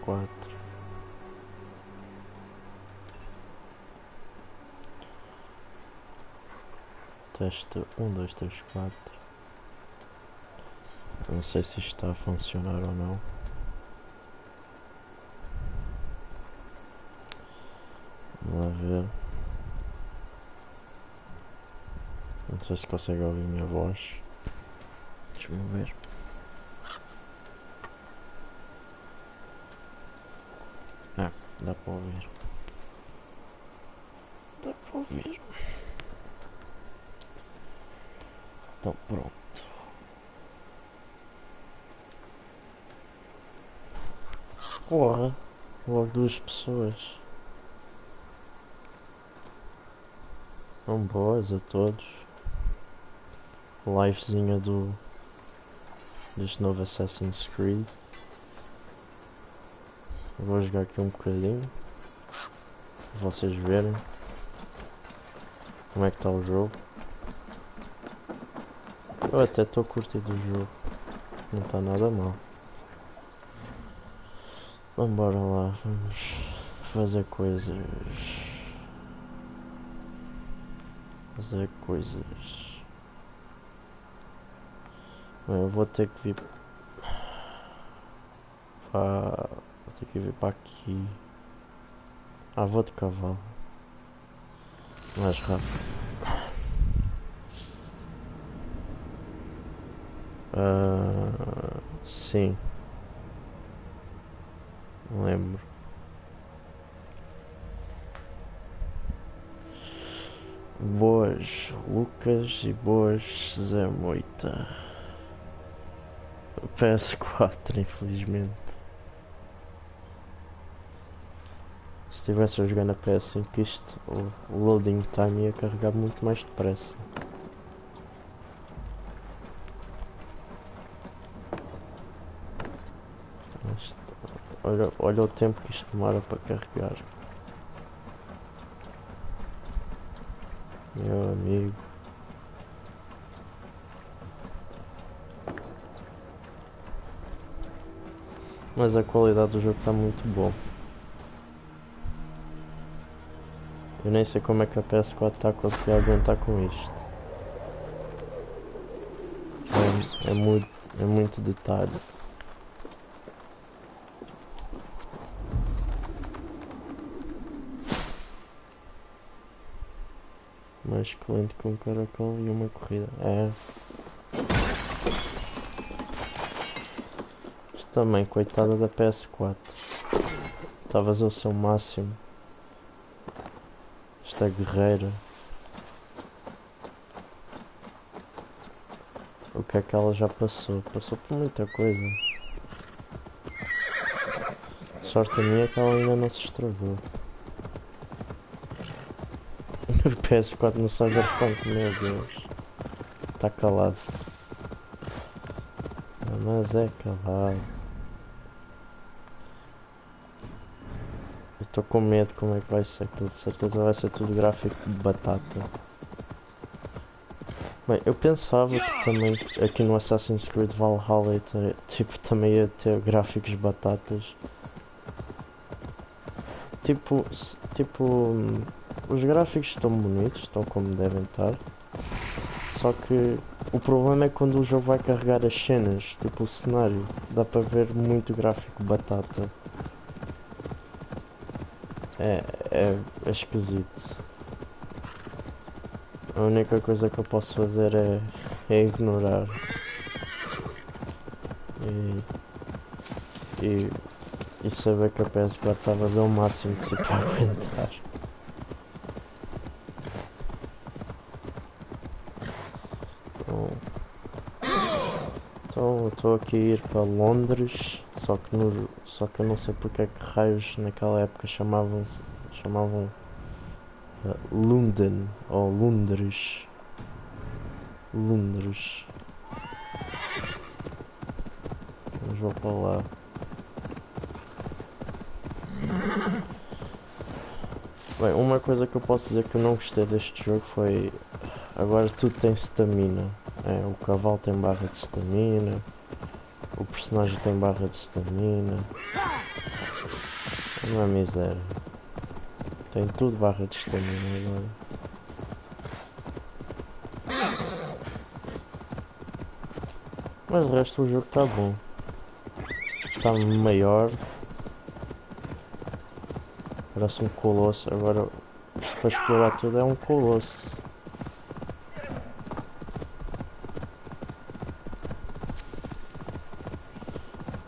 4. Teste 1, 2, 3, 4. Não sei se isto está a funcionar ou não. Vamos lá ver. Não sei se consegue ouvir a minha voz. Deixa-me ver. Ah, dá para ouvir. Dá para ouvir. Então pronto. Porra, logo 2 pessoas. São boas a todos. Livezinha deste novo Assassin's Creed. Vou jogar aqui um bocadinho para vocês verem como é que está o jogo. Eu até estou a curtir do jogo, não está nada mal. Vambora lá, vamos fazer coisas. Bem, eu vou ter que vir para... Vou ter que vir para aqui. Ah, vou de cavalo. Mais rápido. Sim. Lembro. Boas Lucas e boas Zé Moita. PS4, infelizmente. Se estivesse a jogar na PS5, isto, o loading time ia carregar muito mais depressa. Olha o tempo que isto demora para carregar. Meu amigo. Mas a qualidade do jogo está muito boa. Eu nem sei como é que a PS4 está a conseguir aguentar com isto. É muito detalhe. Mais cliente com um caracol e uma corrida. É. Isto também, coitada da PS4. Estavas ao seu máximo. Esta guerreira. O que é que ela já passou? Passou por muita coisa. Sorte a minha é que ela ainda não se estragou. O PS4 no Cyberpunk, meu Deus. Está calado. Mas é calado. Eu estou com medo como é que vai ser. Com certeza vai ser tudo gráfico de batata. Bem, eu pensava que também aqui no Assassin's Creed Valhalla também ia ter gráficos batatas. Tipo, os gráficos estão bonitos, estão como devem estar. Só que o problema é quando o jogo vai carregar as cenas, tipo o cenário, dá para ver muito gráfico batata. É esquisito. A única coisa que eu posso fazer é ignorar. E saber que a PS4 está a fazer o máximo de se para aguentar. Então estou aqui a ir para Londres, só que eu não sei porque é que raios naquela época chamavam London ou Londres. Mas vou para lá. Bem, uma coisa que eu posso dizer que eu não gostei deste jogo foi... Agora tudo tem stamina. O cavalo tem barra de stamina. O personagem tem barra de stamina. Não é miséria. Tem tudo barra de estamina agora. Mas o resto do jogo está bom. Está maior. Parece um colosso. Agora para explorar tudo é um colosso.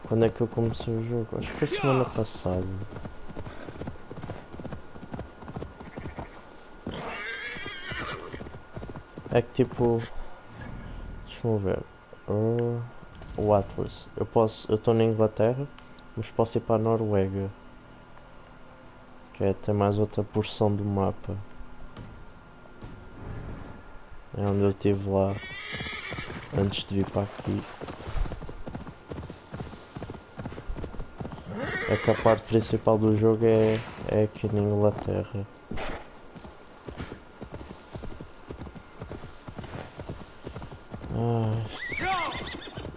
Quando é que eu comecei o jogo? Acho que foi semana passada. É que tipo... Deixa-me ver. O Atlas. Eu estou na Inglaterra, mas posso ir para a Noruega. Que é até mais outra porção do mapa. É onde eu estive lá antes de vir para aqui. É que a parte principal do jogo é aqui na Inglaterra.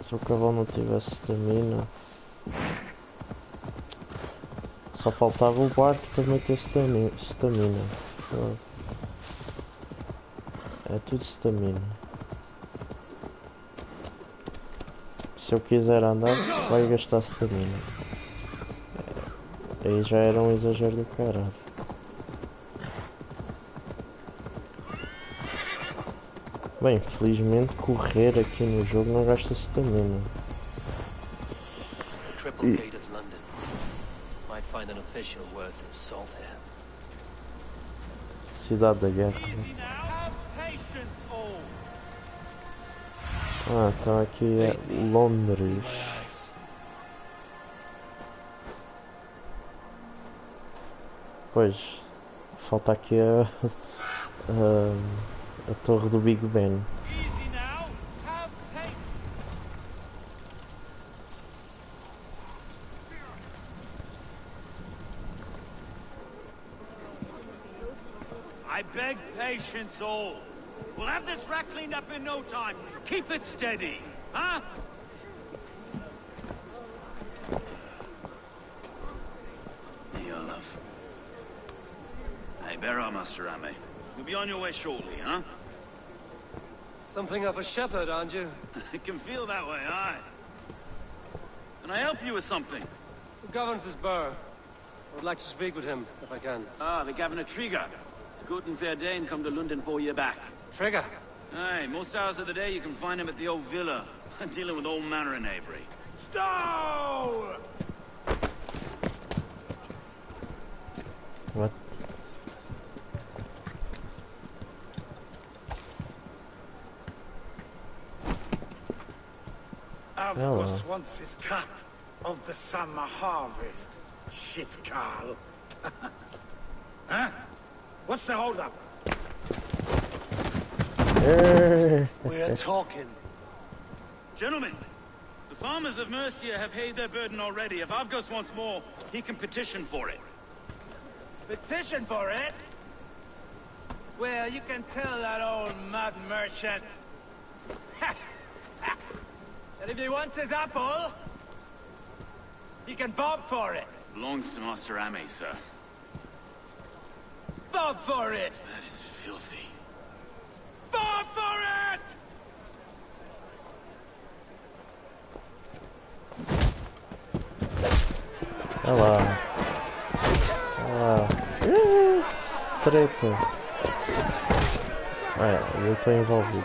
Se o cavalo não tivesse stamina. Só faltava o barco também ter stamina. É tudo stamina. Se eu quiser andar, vai gastar stamina. Aí já era um exagero do caralho. Bem, felizmente correr aqui no jogo não gasta stamina. Cidade da Guerra. Então aqui é Londres. Pois, falta aqui a torre do Big Ben. I beg patience all. We'll have this wreck cleaned up in no time. Keep it steady, huh? Here, love. Hey, bear our Master Ame. You'll be on your way shortly, huh? Something of a shepherd, aren't you? It can feel that way, aye. Can I help you with something? Who governs this burgh? I would like to speak with him, if I can. Ah, the Governor Trigger. Good and fair Dane come to London 4 year back. Trigger? Aye, most hours of the day you can find him at the old villa, dealing with all manner in Avery. Stow! What? Avgos wants his cut of the summer harvest. Shit, Carl. Huh? What's the hold-up? We're talking. Gentlemen, the farmers of Mercia have paid their burden already. If Avgos wants more, he can petition for it. Petition for it? Well, you can tell that old mud merchant. And if he wants his apple, he can bob for it. Belongs to Master Ame, sir. Bob for it! That is filthy. Bob for it! Olha lá. Treta. Eu estou envolvido.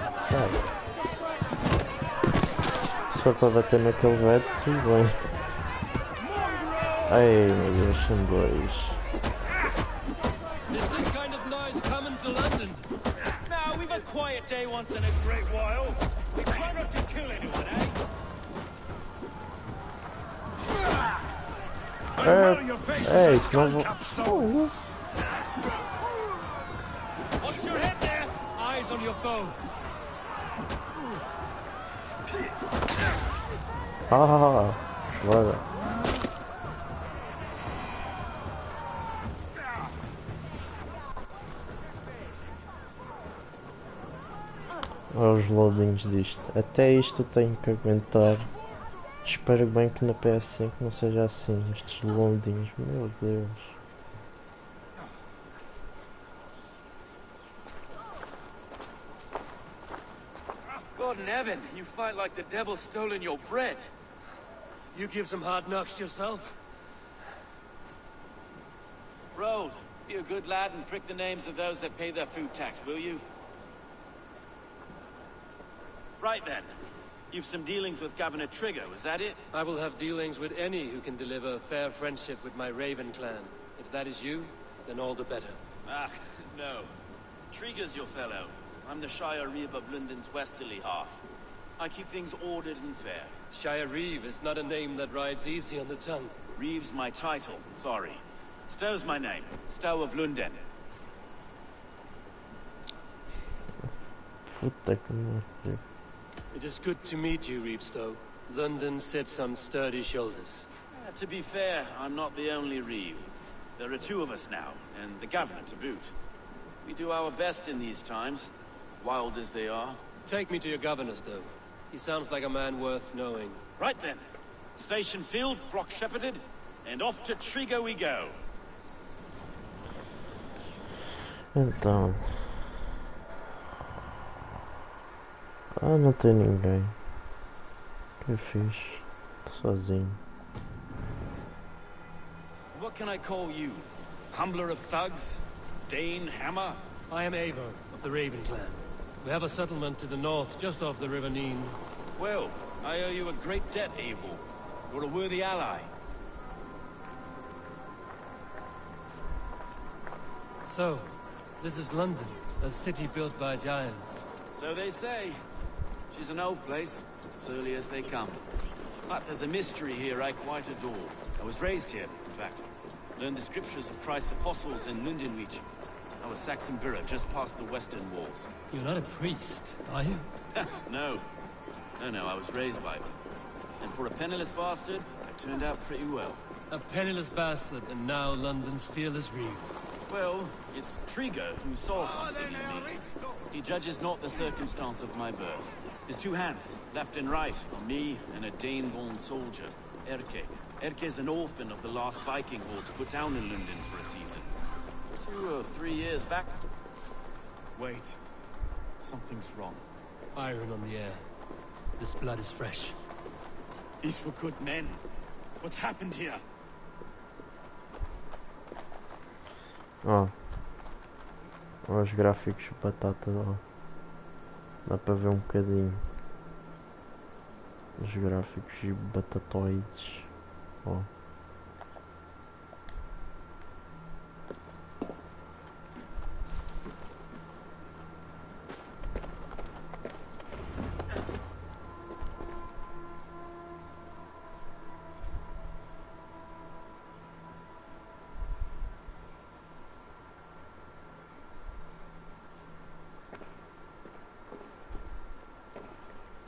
Se for para bater naquele velho, tudo bem. Ai meu Deus, são dois. Is this kind of noise coming to London? Now, we've a quiet day once in a great while. We try not to kill anyone, eh? Ei, não vou... Watch your head there! Eyes on your foe. Bora. Olha os loadings disto. Até isto tenho que aguentar Espero bem que na PS5 não seja assim, estes loadings, meu Deus. God in heaven, you fight like the devil's stolen your bread. You give some hard knocks yourself? Road, be a good lad and prick the names of those that pay their food tax, will you? Right then. You've some dealings with Governor Trigger, is that it? I will have dealings with any who can deliver fair friendship with my Raven clan. If that is you, then all the better. Ah, no. Trigger's your fellow. I'm the Shire Reeve of London's westerly half. I keep things ordered and fair. Shire Reeve is not a name that rides easy on the tongue. Reeve's my title, sorry. Stow's my name. Stow of London. Puta que merda. It is good to meet you, Reeve Stow. London sits on sturdy shoulders. To be fair, I'm not the only Reeve. There are two of us now, and the governor to boot. We do our best in these times, wild as they are. Take me to your governor, Stow. He sounds like a man worth knowing. Right then. Station filled, flock shepherded, and off to Trigo we go. Então. Ah, não tem ninguém. Que fixe. Tô sozinho. What can I call you? Humbler of thugs? Dane Hammer? I am Eivor of the Raven clan. We have a settlement to the north, just off the River Neen. Well, I owe you a great debt, Eivor. You're a worthy ally. So, this is London, a city built by giants. So they say. She's an old place, surly as they come. But there's a mystery here I quite adore. I was raised here, in fact. Learned the scriptures of Christ's apostles in Lundenwich. I was Saxon Borough, just past the western walls. You're not a priest, are you? No. No, I was raised by them. And for a penniless bastard, I turned out pretty well. A penniless bastard, and now London's fearless Reeve. Well, it's Trigger who saw something in me. He judges not the circumstance of my birth. His two hands, left and right, on me and a Dane-born soldier, Erke. Erke's an orphan of the last Viking horde put down in London for a season. 2 or 3 years back. Wait. Something's wrong. Iron on the air. This blood is fresh. These were good men. What's happened here? Ó. Os gráficos de batata, ó. Dá para ver um bocadinho. Os gráficos de batatoides. Ó.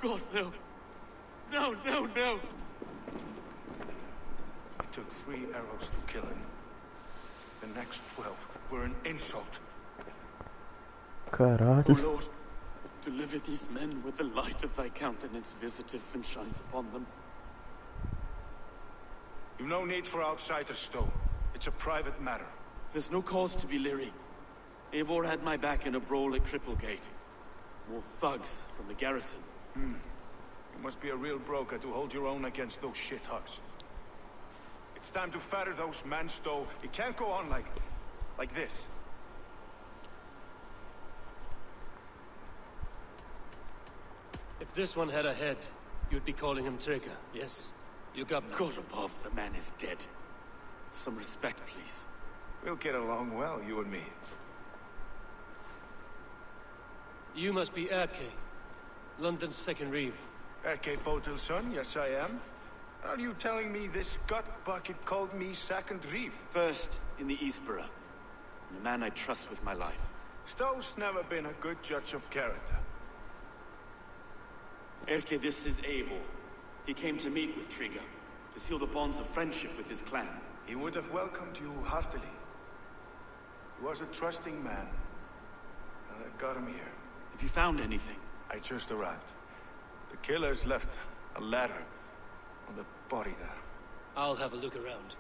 God, no. No. It took 3 arrows to kill him. The next 12 were an insult. Caralho. O Lord, deliver these men with the light of thy countenance visitive and shines upon them. You've no need for outsiders, Stowe. It's a private matter. There's no cause to be leery. Eivor had my back in a brawl at Cripplegate. More thugs from the garrison. You must be a real broker to hold your own against those shithugs. It's time to fetter those men, Stowe. It can't go on like this. If this one had a head, you'd be calling him Trigger, yes? Your governor. God above, the man is dead. Some respect, please. We'll get along well, you and me. You must be Erke, London's second Reeve. Erke Botil's son, yes I am. Are you telling me this gut bucket called me second Reeve? First in the Eastborough. And a man I trust with my life. Stowe's never been a good judge of character. Erke, this is Eivor. He came to meet with Trigger, to seal the bonds of friendship with his clan. He would have welcomed you heartily. He was a trusting man. And I got him here. Have you found anything? I just arrived. The killers left a letter On the body there. I'll have a look around.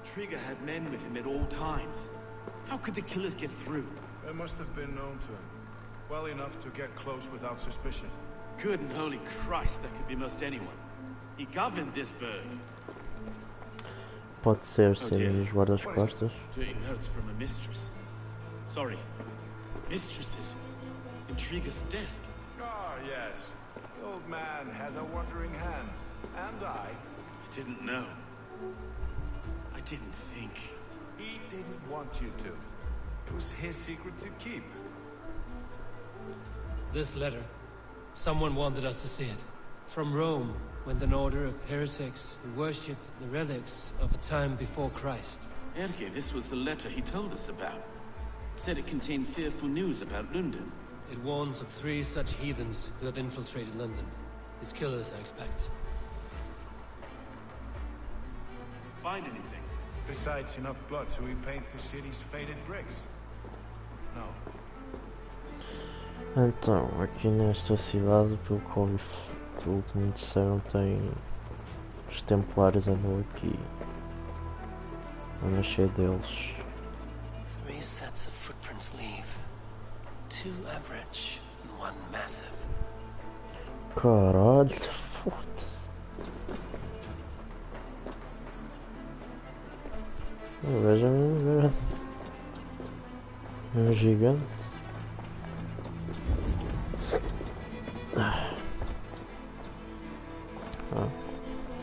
Trigger had men with him at all times. How could the killers get through? They must have been known to him. Well enough to get close without suspicion. Good and holy Christ, that could be most anyone. He governed this burg. Pode ser Oh, sim, dear. os guardas-costas. Dirty notes from a mistress. Sorry. Mistresses. In Trigger's desk. Ah, yes. The old man had a wandering hand. And I. I didn't know. I didn't think. He didn't want you to. It was his secret to keep. This letter. Someone wanted us to see it. From Rome went an order of heretics who worshipped the relics of a time before Christ. Erke, this was the letter he told us about. Said it contained fearful news about London. It warns of 3 such heathens who have infiltrated London. His killers, I expect. Find anything? Besides enough blood to repaint the city's faded bricks. No. Então, aqui nesta cidade, pelo que me disseram, tem os templários andam aqui. Anda cheio deles. 3 sets of footprints leave. 2 average and 1 massive. Caralho, foda-se. Veja mesmo grande. Um gigante.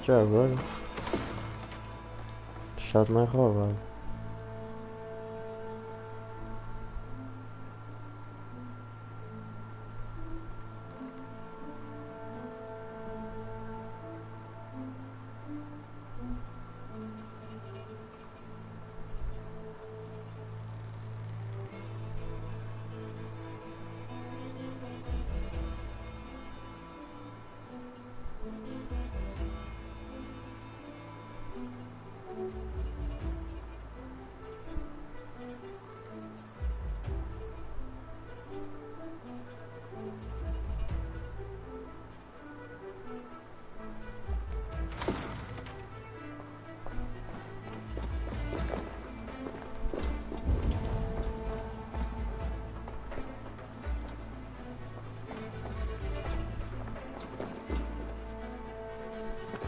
Já agora. Chato não é roubado.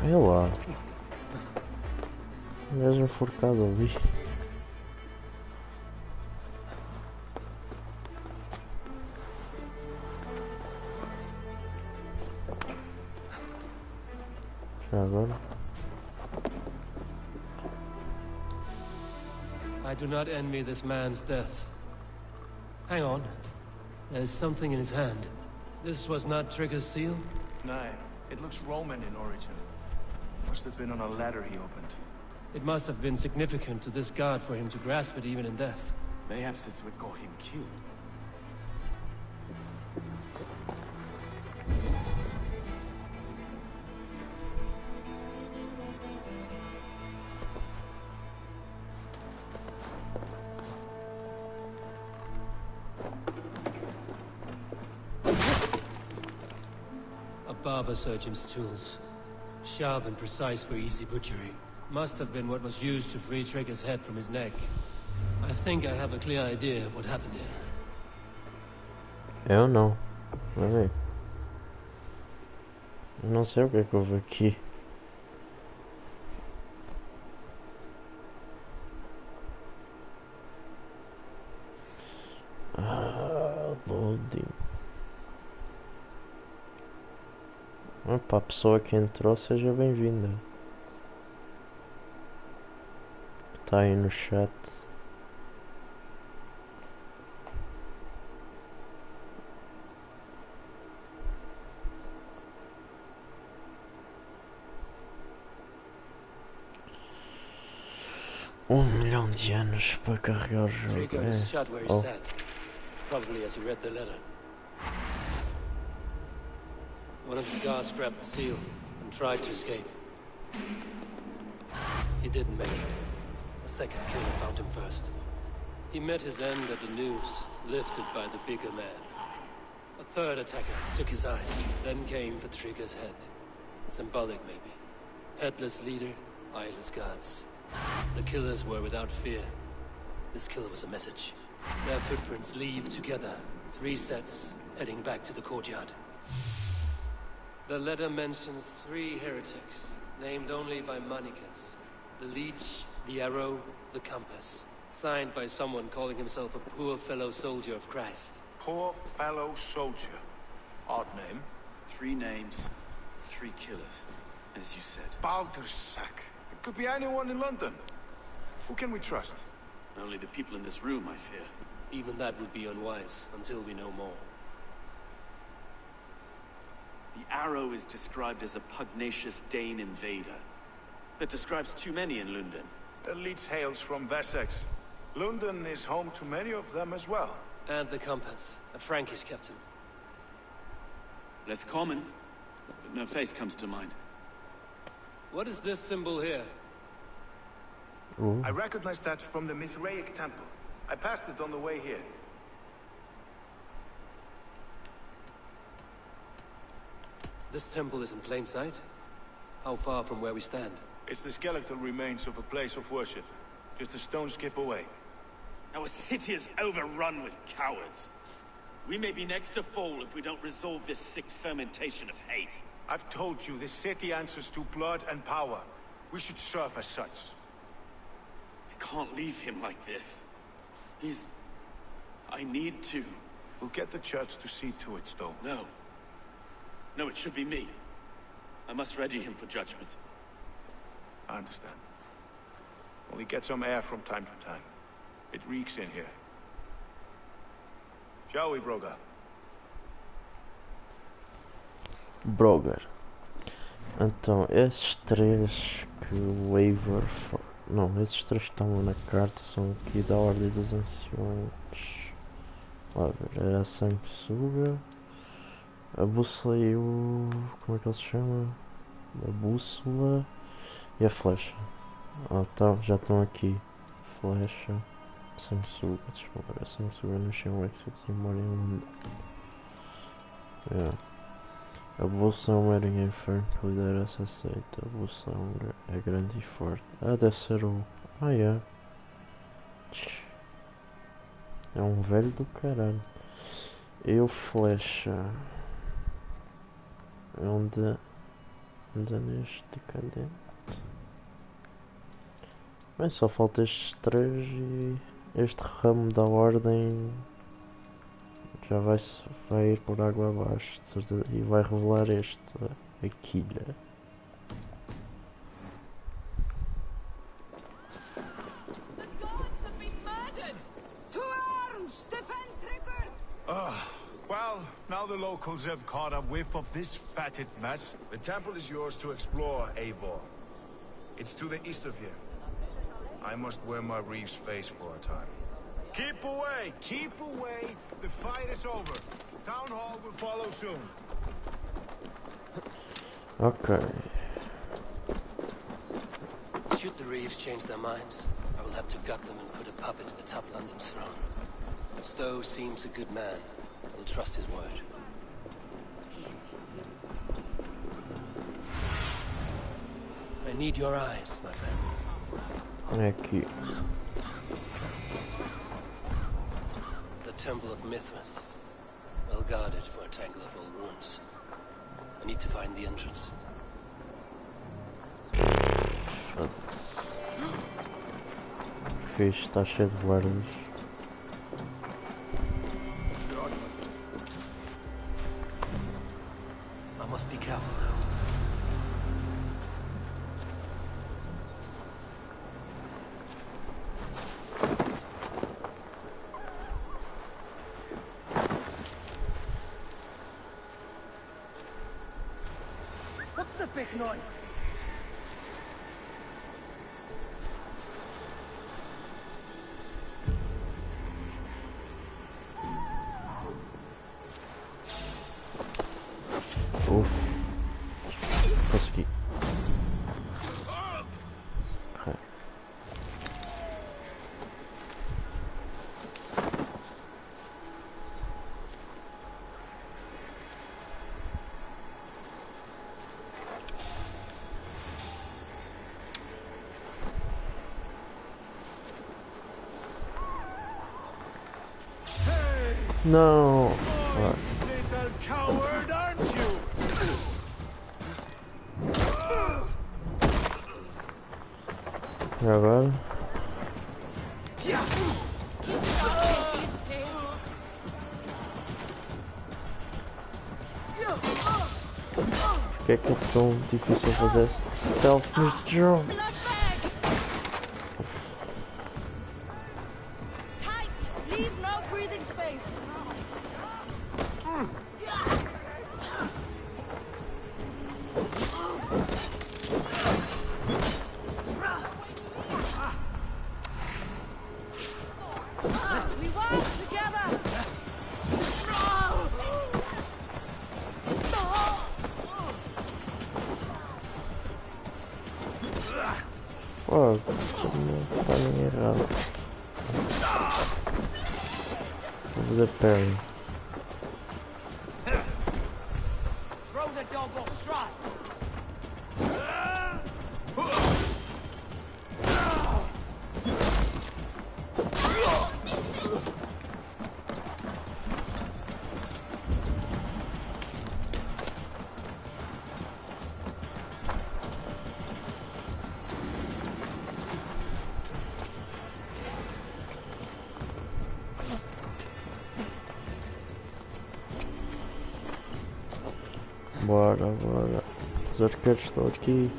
Olha lá. Mesmo enforcado ali. Já agora. I do not envy this man's death. Hang on. There's something in his hand. This was not Trigger's seal? No, it looks Roman in origin. Must have been on a ladder he opened. It must have been significant to this god for him to grasp it even in death. Perhaps it's what got him killed. A barber surgeon's tools. Sharp and precise for easy butchery. Must have been what was used to free Trigger's head from his neck. I think I have a clear idea of what happened here. Eu não. Vai ver. Eu não sei o que é que houve aqui. Loading. Opa, a pessoa que entrou, seja bem-vinda. Está aí no chat. Milhão de anos para carregar o jogo. Trigger was shot where he sat. Probably as he read the letter. One of his guards grabbed the seal and tried to escape. He didn't make it. A second killer found him first. He met his end at the noose, lifted by the bigger man. A third attacker took his eyes, then came for Trigger's head. Symbolic, maybe. Headless leader, eyeless gods. The killers were without fear. This kill was a message. Their footprints leave together. 3 sets, heading back to the courtyard. The letter mentions 3 heretics, named only by Manicus. The leech, the arrow, the compass. Signed by someone calling himself a poor fellow soldier of Christ. Poor fellow soldier. Odd name. 3 names, 3 killers, as you said. Baldersack. It could be anyone in London. Who can we trust? Only the people in this room, I fear. Even that would be unwise, until we know more. The arrow is described as a pugnacious Dane invader. That describes too many in London. The leech hails from Wessex. London is home to many of them as well. And the compass, a Frankish captain. Less common, but no face comes to mind. What is this symbol here? Ooh. I recognize that from the Mithraic temple. I passed it on the way here. This temple is in plain sight? How far from where we stand? It's the skeletal remains of a place of worship. Just a stone's skip away. Our city is overrun with cowards. We may be next to fall if we don't resolve this sick fermentation of hate. I've told you, this city answers to blood and power. We should serve as such. I can't leave him like this. I need to. We'll get the church to see to it, Stowe. No. No, it should be me. I must ready him for judgment. I understand. Only get some air from time to time. It reeks in here. Shall we, Broga? Broger. Então, esses 3 que o Eivor... Não, esses 3 que estão na carta são aqui da Ordem dos Anciões. Lá ver, era a sanguessuga, a bússola e o... como é que ele se chama? A bússola e a flecha. Ah, tá, já estão aqui. Flecha, sanguessuga, deixa eu ver, a sanguessuga no chão é que se demora em um... A bússola é um mero inferno que lidera essa seita. A bússola é grande e forte. Ah, deve ser o... Ah, é. É um velho do caralho. Eu flecha. Onde neste cadente? Bem, só falta estes 3 e este ramo da ordem já vai ir por água abaixo, de certeza, e vai revelar a quilha. Well, now the locals have caught a whiff of this fatted mess. The temple is yours to explore, Eivor. It's to the east of here. I must wear my reeve's face for a time. Keep away! Keep away! The fight is over. Town hall will follow soon. Ok. Should the Reeves change their minds, I will have to gut them and put a puppet atop London's throne. Stowe seems a good man. I will trust his word. I need your eyes, my friend. É aqui. The Temple of Mithras. Well guarded for a tangle of old ruins. I need to find the entrance. Fixe, está cheio de guardas. I must be careful now. What's the big noise? Consegui. Não! Little coward, aren't you? E agora? Porque é que é tão difícil fazer stealth neste jogo? Oh, não está nem errado. Vou fazer parry. Bora, bora. Os arqueiros estão aqui.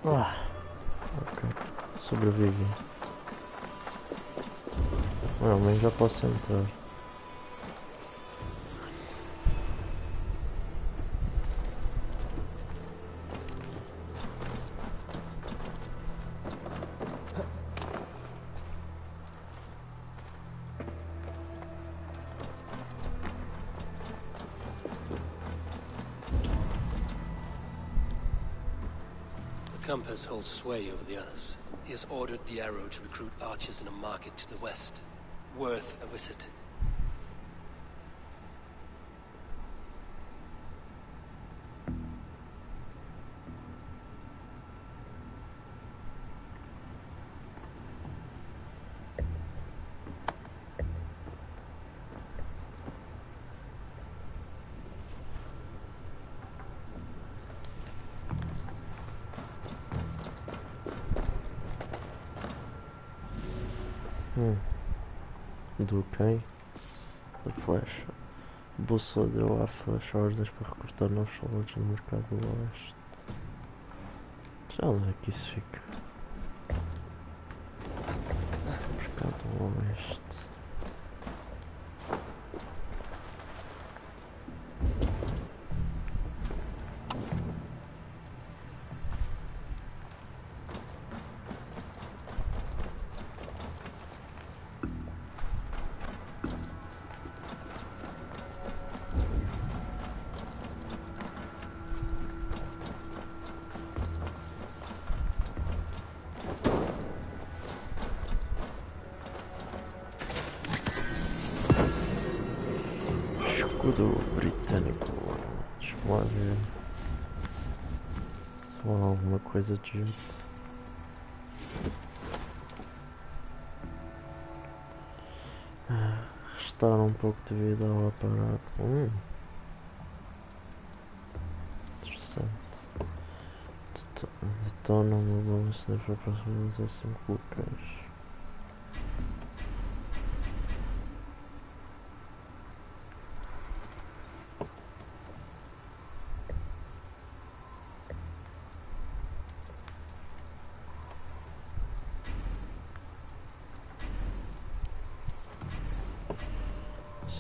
Ok. Sobrevivi. Não, mas já posso entrar. The Compass holds sway over the others. He has ordered the Arrow to recruit archers in a market to the west. Worth a visit. Do quem? A flecha. Bússola deu à flecha ordens para recrutar novos soldados no mercado do oeste. Já onde é que isso fica? Mercado do oeste. Escudo britânico. Deixa-me lá ver. Só há alguma coisa de jeito. Restaura um pouco de vida ao aparato. Interessante. Detona uma bomba se deve aproximar a 5 bloqueios.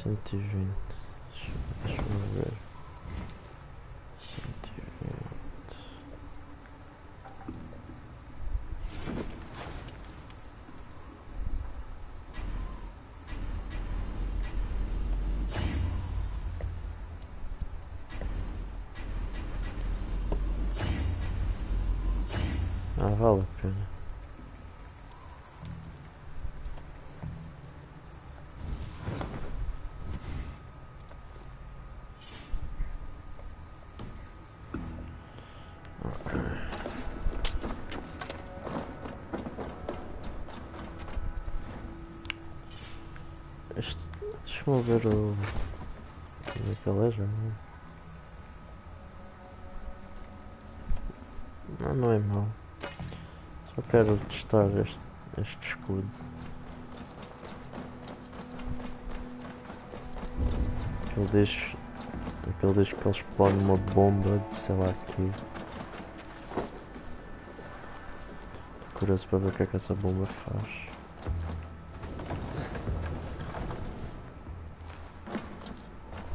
Cento e vinte. Deixa-me ver. 120. Vale a pena. Deixa-me ver o. Como é que ele é já? Não é mau. Só quero testar este escudo. Aquele diz que ele explode uma bomba de sei lá aqui. Curioso para ver o que é que essa bomba faz.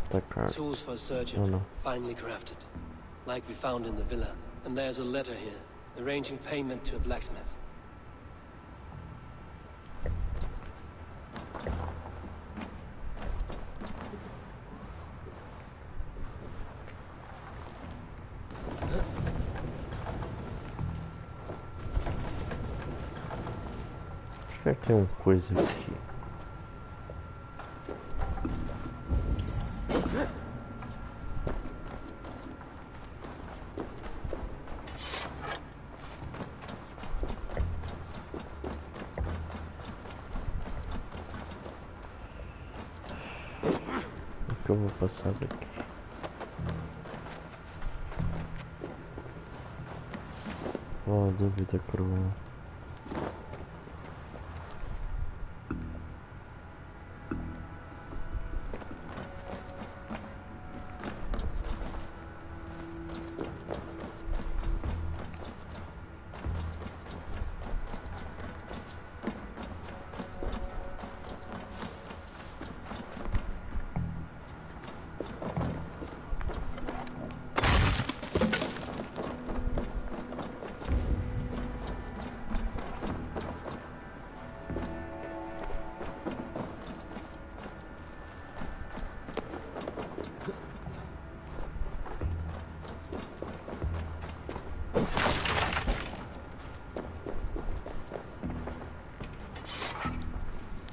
Atacar. Tools for a surgeon, No. finely crafted, like we found in the villa. And there's a letter here, arranging payment to a blacksmith. Acho que tem uma coisa aqui. Que eu vou passar daqui. Oh, dúvida cruel.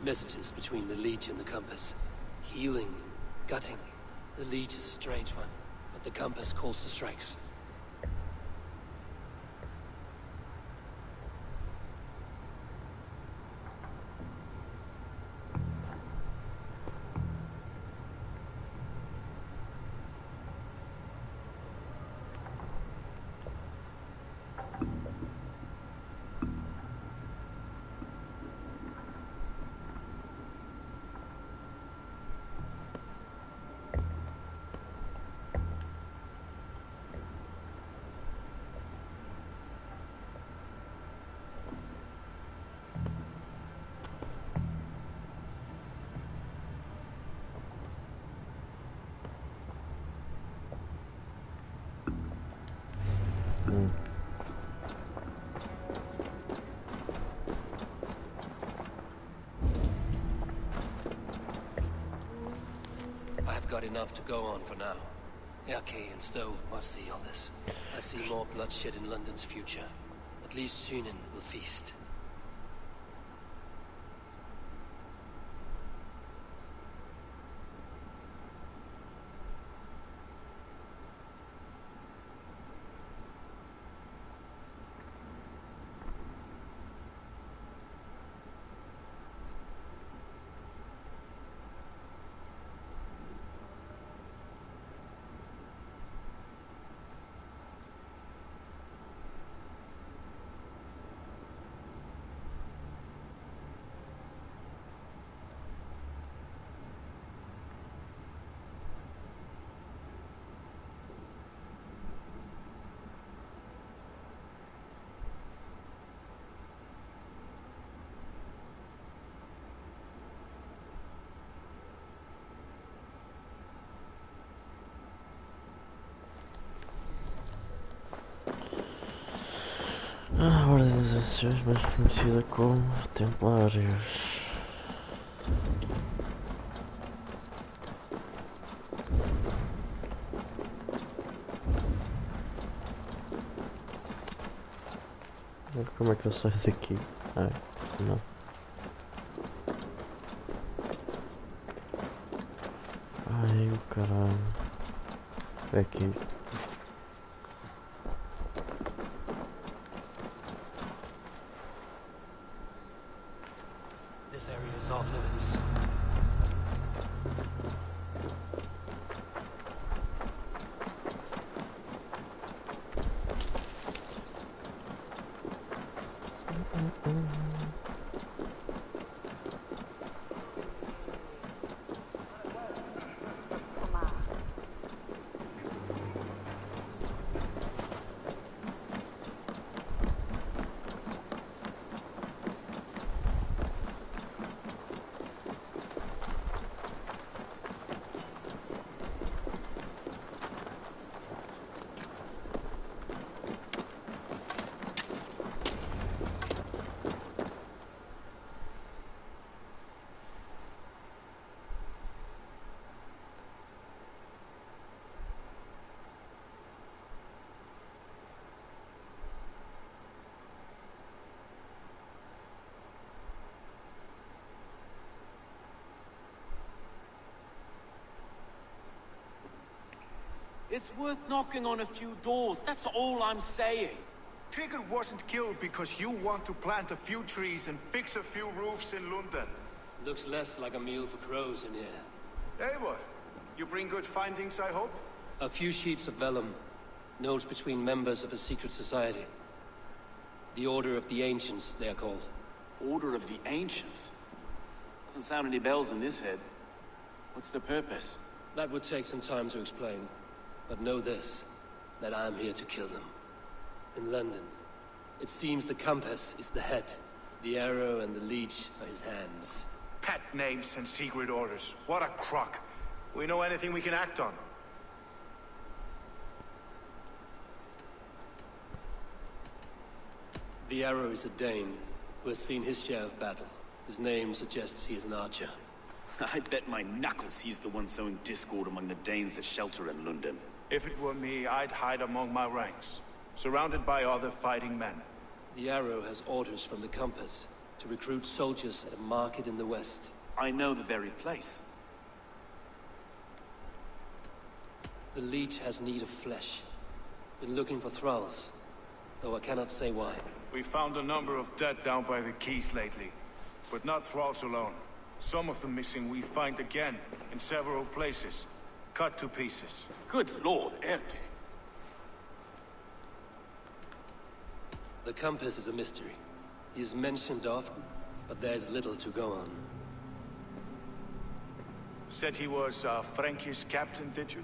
Messages between the leech and the compass. Healing, gutting. The leech is a strange one, but the compass calls to strikes. I've got enough to go on for now. Erke and Stowe must see all this. I see more bloodshed in London's future. At least Sunan will feast. A Ordem das Anciões, mais conhecida como Templários. Como é que eu saio daqui? Ai, não. Ai, o caralho. É aqui. This area is off limits. It's worth knocking on a few doors, that's all I'm saying. Trigger wasn't killed because you want to plant a few trees and fix a few roofs in London. Looks less like a meal for crows in here. Eivor, you bring good findings, I hope? A few sheets of vellum. Notes between members of a secret society. The Order of the Ancients, they are called. Order of the Ancients? Doesn't sound any bells in this head. What's the purpose? That would take some time to explain. But know this, that I am here to kill them. In London, it seems the compass is the head. The arrow and the leech are his hands. Pet names and secret orders. What a crock. We know anything we can act on. The arrow is a Dane, who has seen his share of battle. His name suggests he is an archer. I bet my knuckles he's the one sowing discord among the Danes that shelter in London. If it were me, I'd hide among my ranks, surrounded by other fighting men. The arrow has orders from the compass to recruit soldiers at a market in the west. I know the very place. The leech has need of flesh. Been looking for thralls, though I cannot say why. We found a number of dead down by the quays lately, but not thralls alone. Some of the missing we find again in several places, cut to pieces. Good lord, Erke. The compass is a mystery. He is mentioned often, but there is little to go on. Said he was a Frankish captain, did you?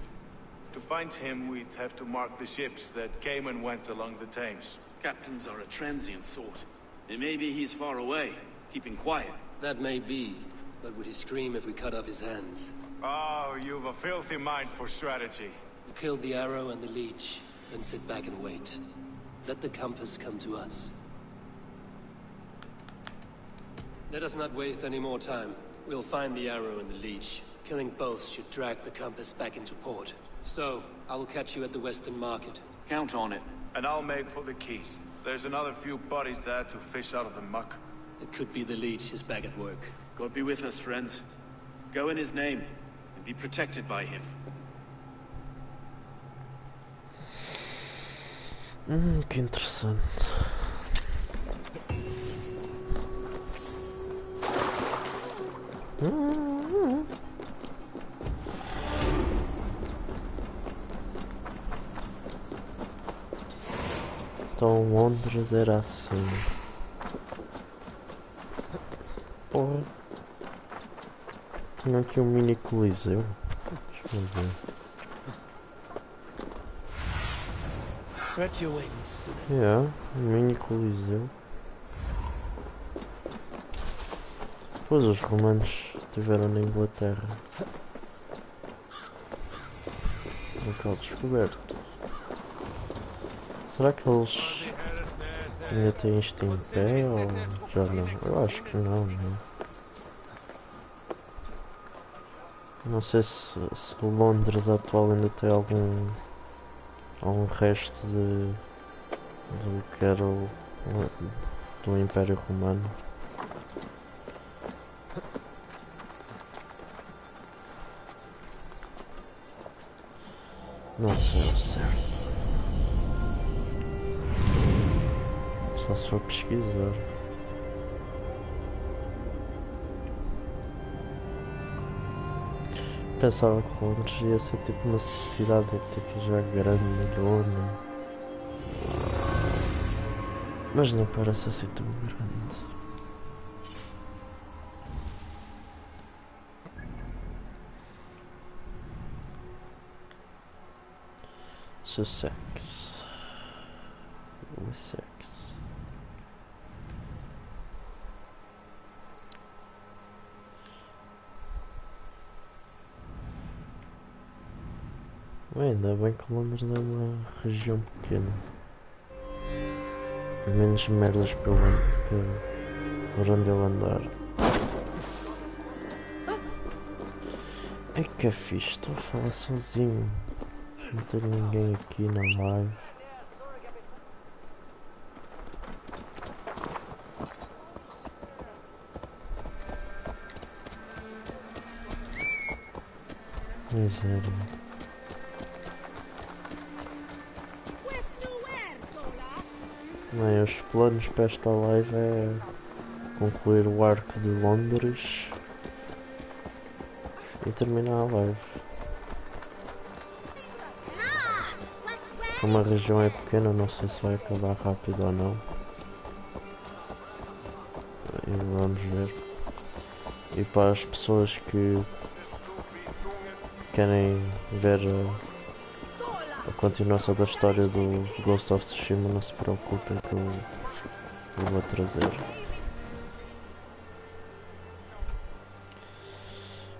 To find him, we'd have to mark the ships that came and went along the Thames. Captains are a transient sort. And maybe he's far away, keeping quiet. That may be, but would he scream if we cut off his hands? Oh, you've a filthy mind for strategy. We kill the arrow and the leech, then sit back and wait. Let the compass come to us. Let us not waste any more time. We'll find the arrow and the leech. Killing both should drag the compass back into port. So, I will catch you at the Western Market. Count on it. And I'll make for the quays. There's another few bodies there to fish out of the muck. It could be the leech is back at work. God be with us, friends. Go in his name, and be protected by him. Que interessante. Então Londres era assim. Porra. Tenho aqui um mini coliseu. Deixa-me ver. Stretch your wings. Mini coliseu. Pois os romanos estiveram na Inglaterra. Local descoberto. Será que eles ainda têm isto em pé ou já não? Eu acho que não, não. Não sei se o Londres atual ainda tem algum resto do que era do Império Romano. Não sei o certo. Só se for pesquisar. Pensava que Londres ia ser tipo uma cidade tipo já grande, medona. Mas não parece assim tão grande. Sussex. Wessex. Ainda bem que Londres é uma região pequena. Menos merdas por onde eu andar. É que é fixe, estou a falar sozinho. Não tem ninguém aqui na live. Miséria. Bem, os planos para esta live é concluir o arco de Londres e terminar a live. Como a região é pequena, não sei se vai acabar rápido ou não. E vamos ver. E para as pessoas que querem ver a continuação da história do Ghost of Tsushima, não se preocupem que eu vou trazer.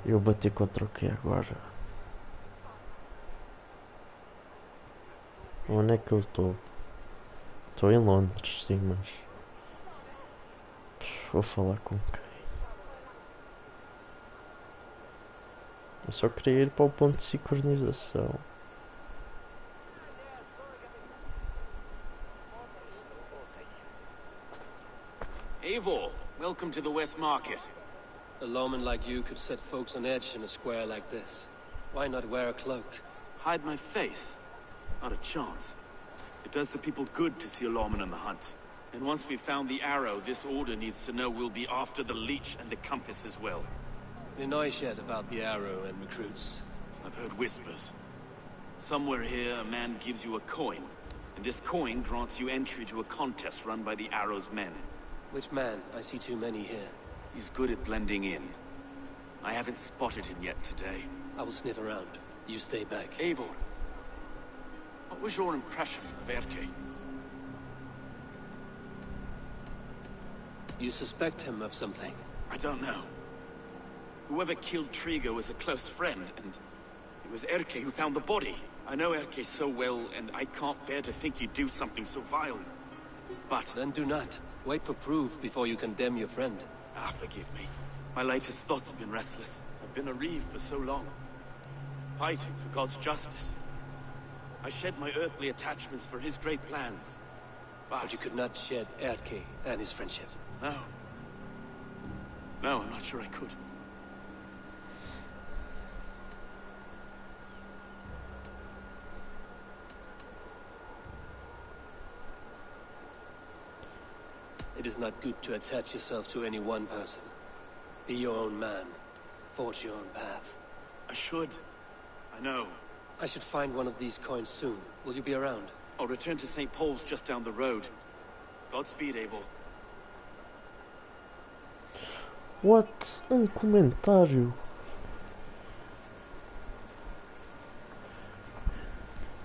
Eu bati contra o que agora? Onde é que eu estou? Estou em Londres, sim, mas vou falar com quem? Eu só queria ir para o ponto de sincronização. Eivor, welcome to the West Market. A lawman like you could set folks on edge in a square like this. Why not wear a cloak? Hide my face? Not a chance. It does the people good to see a lawman on the hunt. And once we've found the arrow, this order needs to know we'll be after the leech and the compass as well. Any noise yet about the arrow and recruits? I've heard whispers. Somewhere here, a man gives you a coin, and this coin grants you entry to a contest run by the arrow's men. Which man? I see too many here. He's good at blending in. I haven't spotted him yet today. I will sniff around. You stay back. Eivor, what was your impression of Erke? You suspect him of something? I don't know. Whoever killed Trigo was a close friend, and it was Erke who found the body. I know Erke so well, and I can't bear to think he'd do something so vile. But... Then do not. Wait for proof before you condemn your friend. forgive me. My latest thoughts have been restless. I've been a reeve for so long, fighting for God's justice. I shed my earthly attachments for his great plans. But you could not shed Erke and his friendship. No. No, I'm not sure I could. It is not good to attach yourself to any one person. Be your own man. Forge your own path. I should. I know. I should find one of these coins soon. Will you be around? I'll return to St. Paul's just down the road. Godspeed, Eivor. What? Um comentário.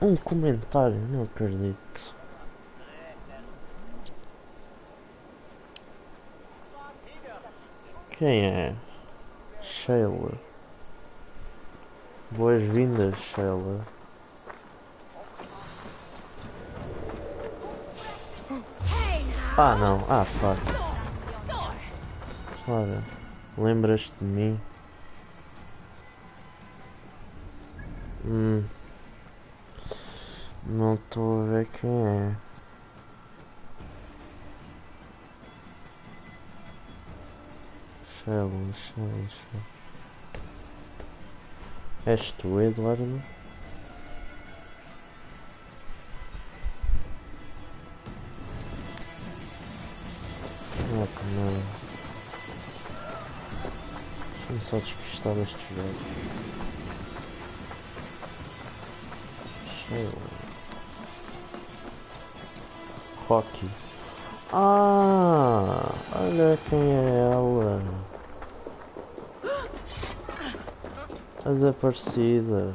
Um comentário, não acredito. Quem é? Sheila. Boas-vindas, Sheila. Ah, não. Ah, fuck. Ora, lembras-te de mim? Não estou a ver quem é. Sheila. És tu, Eduardo? Ah, que não. Deixa-me só despistar estes jogos. Sheila. Rocky. Ah, olha quem é ela. A desaparecida.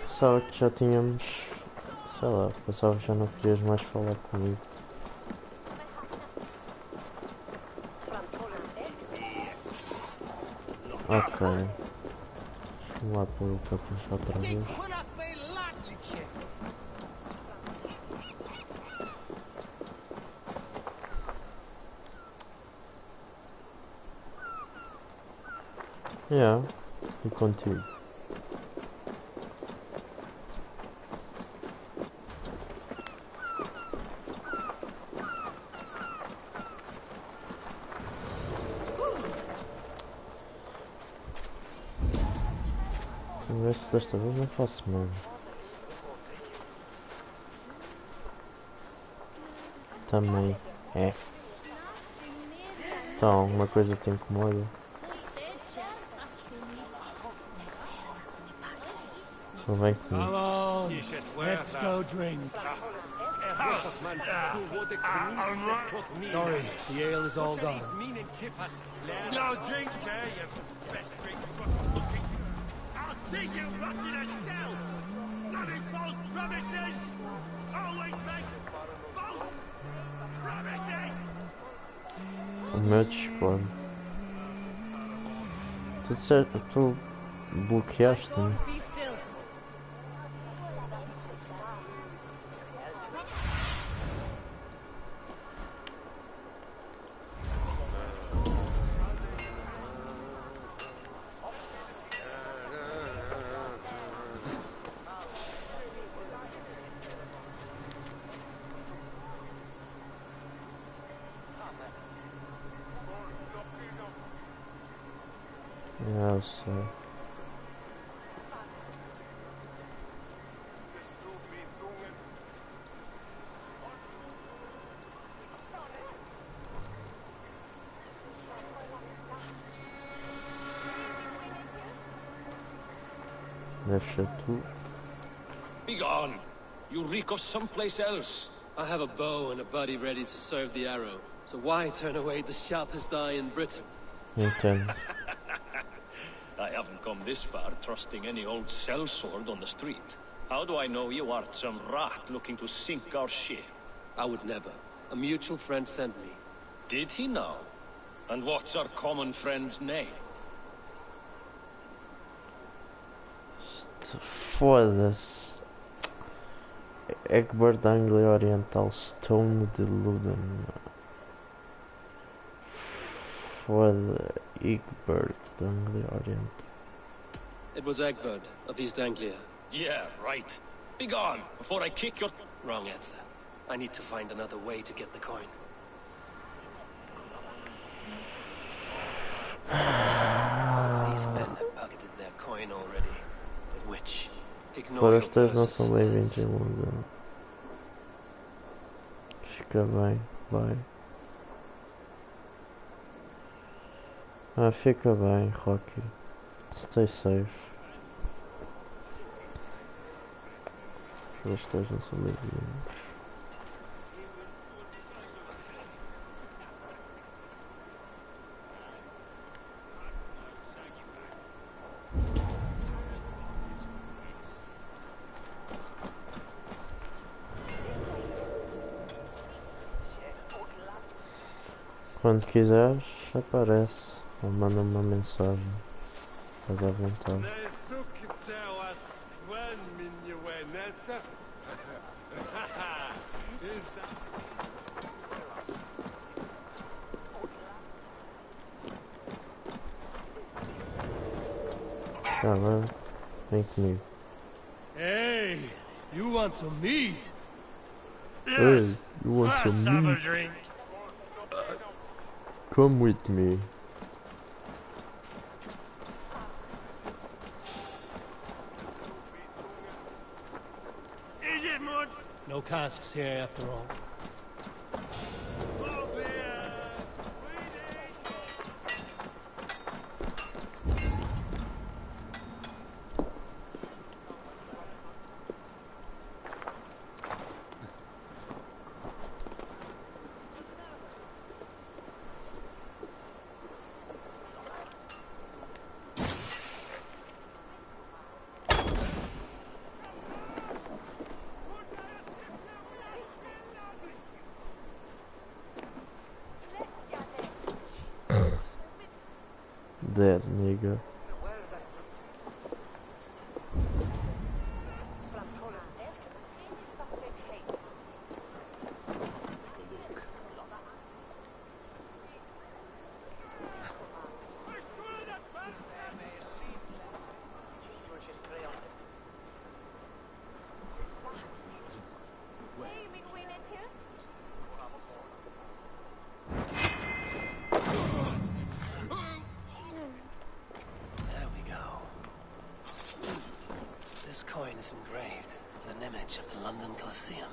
Pensava que já tínhamos... Sei lá, pensava que já não querias mais falar comigo. Ok. Vamos lá pelo capuz outra vez. Yeah, e contigo. Vamos ver se desta vez não faço mesmo. Também é. Então, uma coisa te incomoda. Não vem comigo. Come on, let's go drink. Sorry, the ale is all gone. No drink there, you best drink you've got to look into. I'll see you rotting a shell! Bloody false promises! Always make false promises! O meu Discord. Tu disseste, tu bloqueaste-me. Be still. Eu sei. Deve ser tu. Begone! You reek of someplace else. I have a bow and a buddy ready to serve the arrow. So why turn away the sharpest eye in Britain? Entendo. I haven't come this far trusting any old sellsword on the street. How do I know you aren't some rat looking to sink our ship? I would never. A mutual friend sent me. Did he now? And what's our common friend's name? Foda-se. Egbert Anglia Oriental Stone de Luden. Foda Egbert Anglia Oriental. It was Egbert of East Anglia. Yeah, right. Begone, before I kick your... Wrong answer. I need to find another way to get the coin. These men have pocketed their coin already. But which? Ignore your Forestas não são purses, bem-vindos lads. em London. Fica bem, vai. Ah, fica bem, Rocky. Stay safe. Forestas não são bem-vindos. Quando quiseres, aparece ou manda uma mensagem. Estás à vontade. Tá bem, vem comigo. Hey, you want some meat? Hey, you want some meat? drink. Come with me. Is it mud? No casks here after all. that, nigga. There we go. This coin is engraved with an image of the London Colosseum.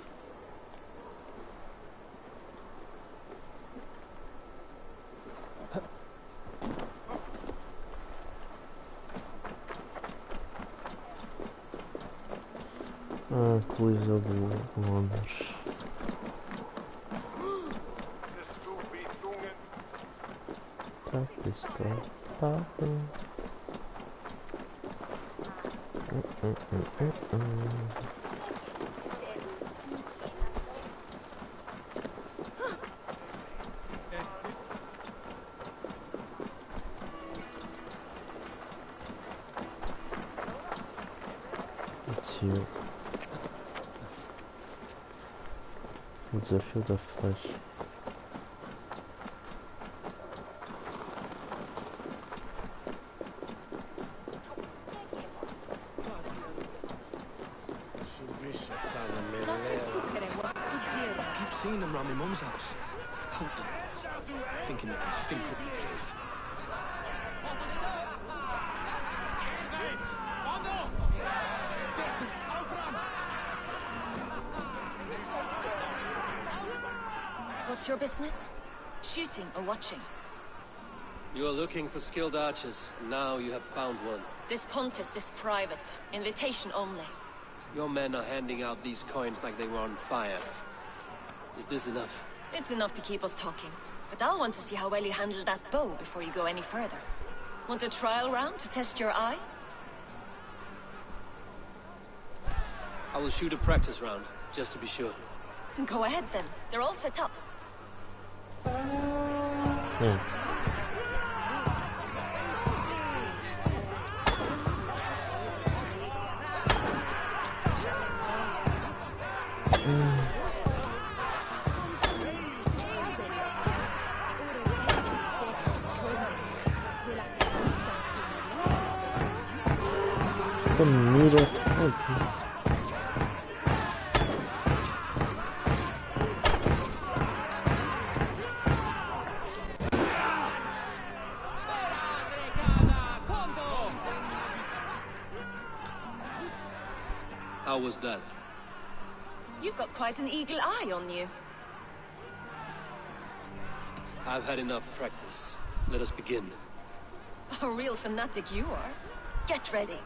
Ah, Coliseu de Londres. Aqui está. Papo. Tio. O desafio da flecha. Keep seeing them around my mum's house. Hopeless. Thinking they can stink up the place. What's your business? Shooting or watching? You are looking for skilled archers, and now you have found one. This contest is private. Invitation only. Your men are handing out these coins like they were on fire. Is this enough? It's enough to keep us talking. But I'll want to see how well you handle that bow before you go any further. Want a trial round to test your eye? I will shoot a practice round, just to be sure. Go ahead then. They're all set up. The mira. What is this? How was that? You've got quite an eagle eye on you. I've had enough practice. Let us begin. A real fanatic you are. Get ready.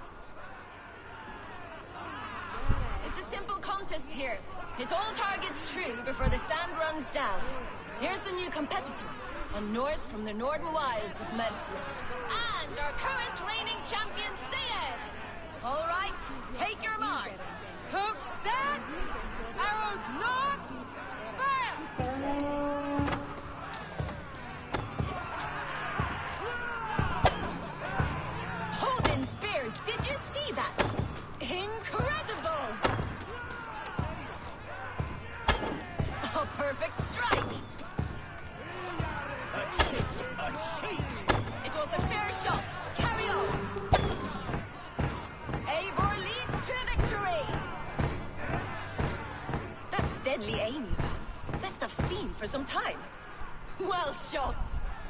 It's a simple contest here. Hit all targets true before the sand runs down. Here's the new competitor, a Norse from the northern wilds of Mercia. And our current reigning champion, Sia. All right, take your mark. Hooks set, arrows north, fire! Odin's spear, did you see that? Incredible! A perfect strike! A cheat! A cheat! It was a fair shot. Carry on! Eivor leads to victory! That's deadly aim you have. Best I've seen for some time. Well shot!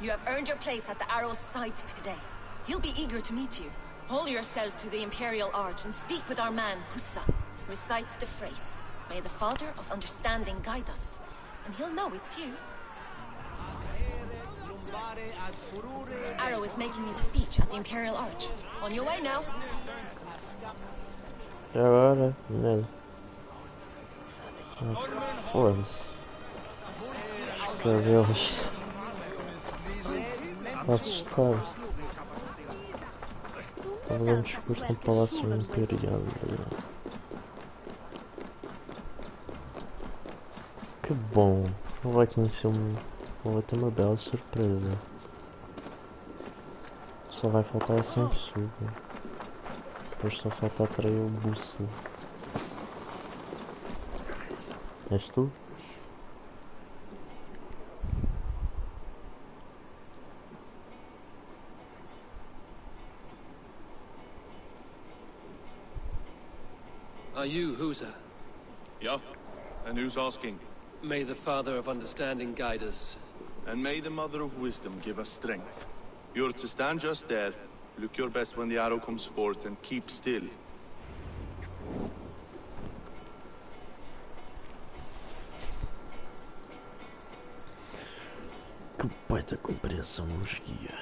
You have earned your place at the arrow's side today. He'll be eager to meet you. Hold yourself to the Imperial Arch and speak with our man, Hussa. Recite the phrase. May the Father of Understanding guide us. And he'll know it's you. Arrow is making his speech at the Imperial Arch. On your way now. E agora, nele. Foda-se. Cabelos. Está assustado. Estava a dar um discurso no Palácio Imperial. Que bom. Ele vai conhecer vai ter uma bela surpresa. Só vai faltar essa impossível. Depois só falta atrair o bússola. És tu? Are you Husa? Yeah? And who's asking? May the Father of Understanding guide us. And may the Mother of Wisdom give us strength. You're to stand just there, look your best when the arrow comes forth, and keep still. Que baita compreensão nos guia.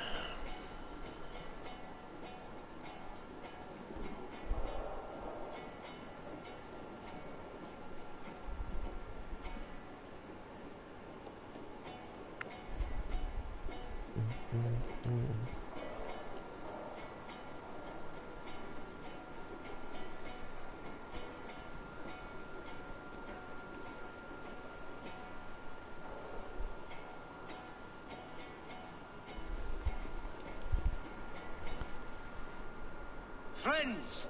Friends,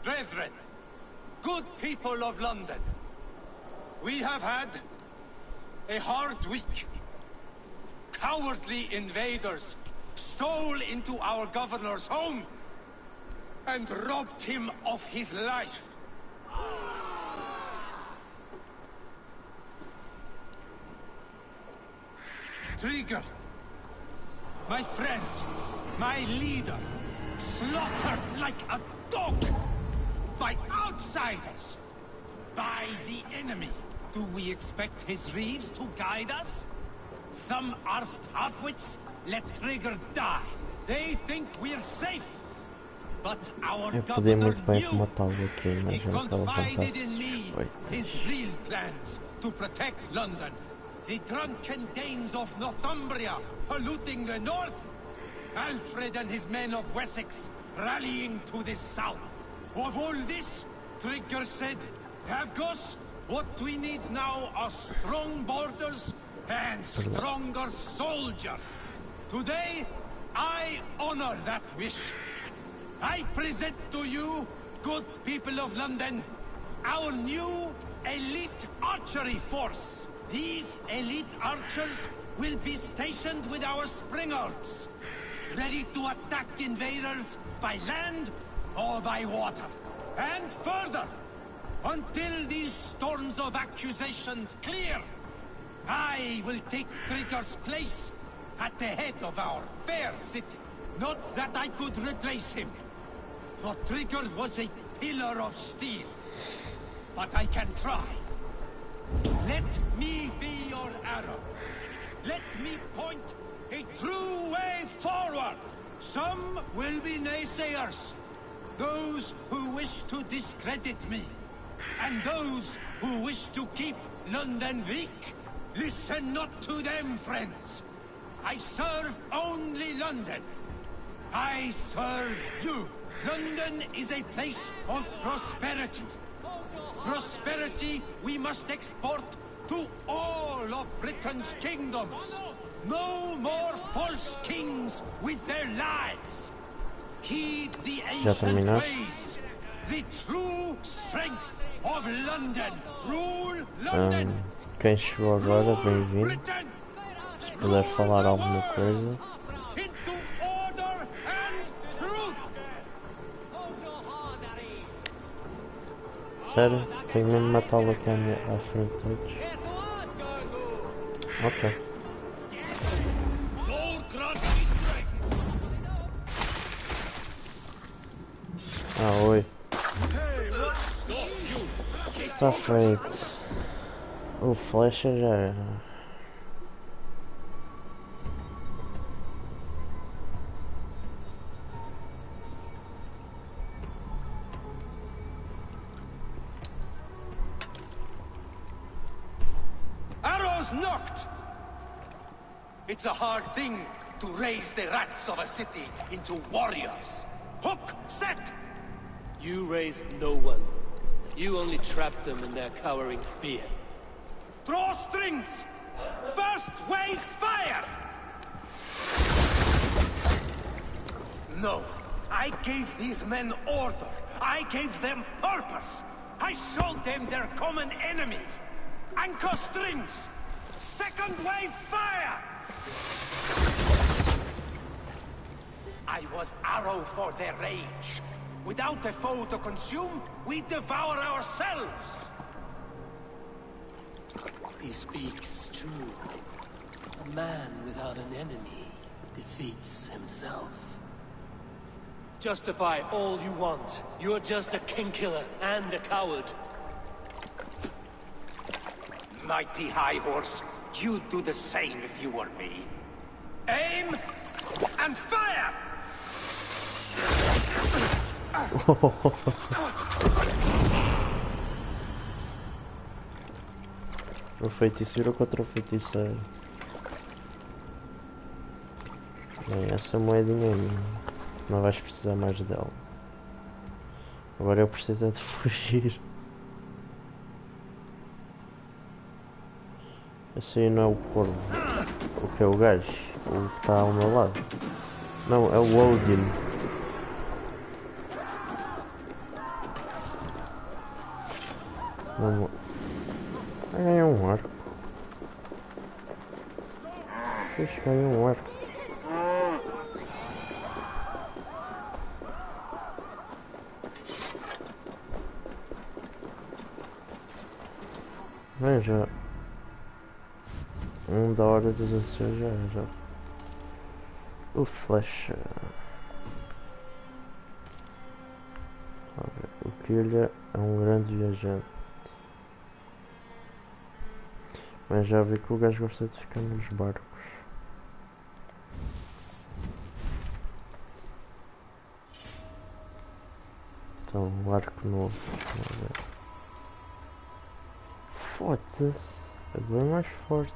brethren, good people of London, we have had a hard week. Cowardly invaders stole into our governor's home and robbed him of his life. Trigger, my friend, my leader, slaughtered like a dog by outsiders, by the enemy. Do we expect his reeves to guide us? Some arsed halfwits let Trigger die. They think we're safe. But our governor knew. He confided in me his real plans to protect London. The drunken Danes of Northumbria polluting the north. Alfred and his men of Wessex rallying to the south. Of all this, Trigger said, Havgos, what we need now are strong borders and stronger soldiers. Today, I honor that wish. I present to you, good people of London, our new elite archery force. These elite archers will be stationed with our springards, ready to attack invaders by land or by water. And further, until these storms of accusations clear, I will take Trigger's place at the head of our fair city. Not that I could replace him, for Trigger was a pillar of steel. But I can try. Let me be your arrow. Let me point a true way forward. Some will be naysayers, those who wish to discredit me, and those who wish to keep London weak. Listen not to them, friends. I serve only London. I serve you. London is a place of prosperity. Prosperity we must export to all of Britain's kingdoms. No more false kings with their lies. Heed the ancient ways. The true strength of London. Rule London. Quem chegou agora, bem-vindo. Se puder falar alguma coisa. Sério? Tenho mesmo matá-lo aqui à frente de todos. Ok. Ah, oi. Está feito. O flecha já era. Knocked! It's a hard thing to raise the rats of a city into warriors. Hook, set! You raised no one. You only trapped them in their cowering fear. Draw strings! First wave fire! No. I gave these men order. I gave them purpose. I showed them their common enemy. Anchor strings! Second wave fire! I was arrow for their rage. Without a foe to consume, we devour ourselves! He speaks true. A man without an enemy defeats himself. Justify all you want. You're just a king-killer and a coward. Mighty High Horse, you'd do the same if you were me. Aim and fire! O feitiço virou contra o feiticeiro. Bem, essa moedinha é minha. Não vais precisar mais dela. Agora eu preciso é de fugir. Esse aí não é o corvo. O que é o gajo? O que está ao meu lado. Não, é o Odin. Vamos. Ganhei um arco. Puxa, ganhei um arco. Bem, já. Da hora dos ações já. O flecha. O Kilha é um grande viajante. Mas já vi que o gajo gosta de ficar nos barcos. Então, um arco novo. Foda-se. É bem mais forte.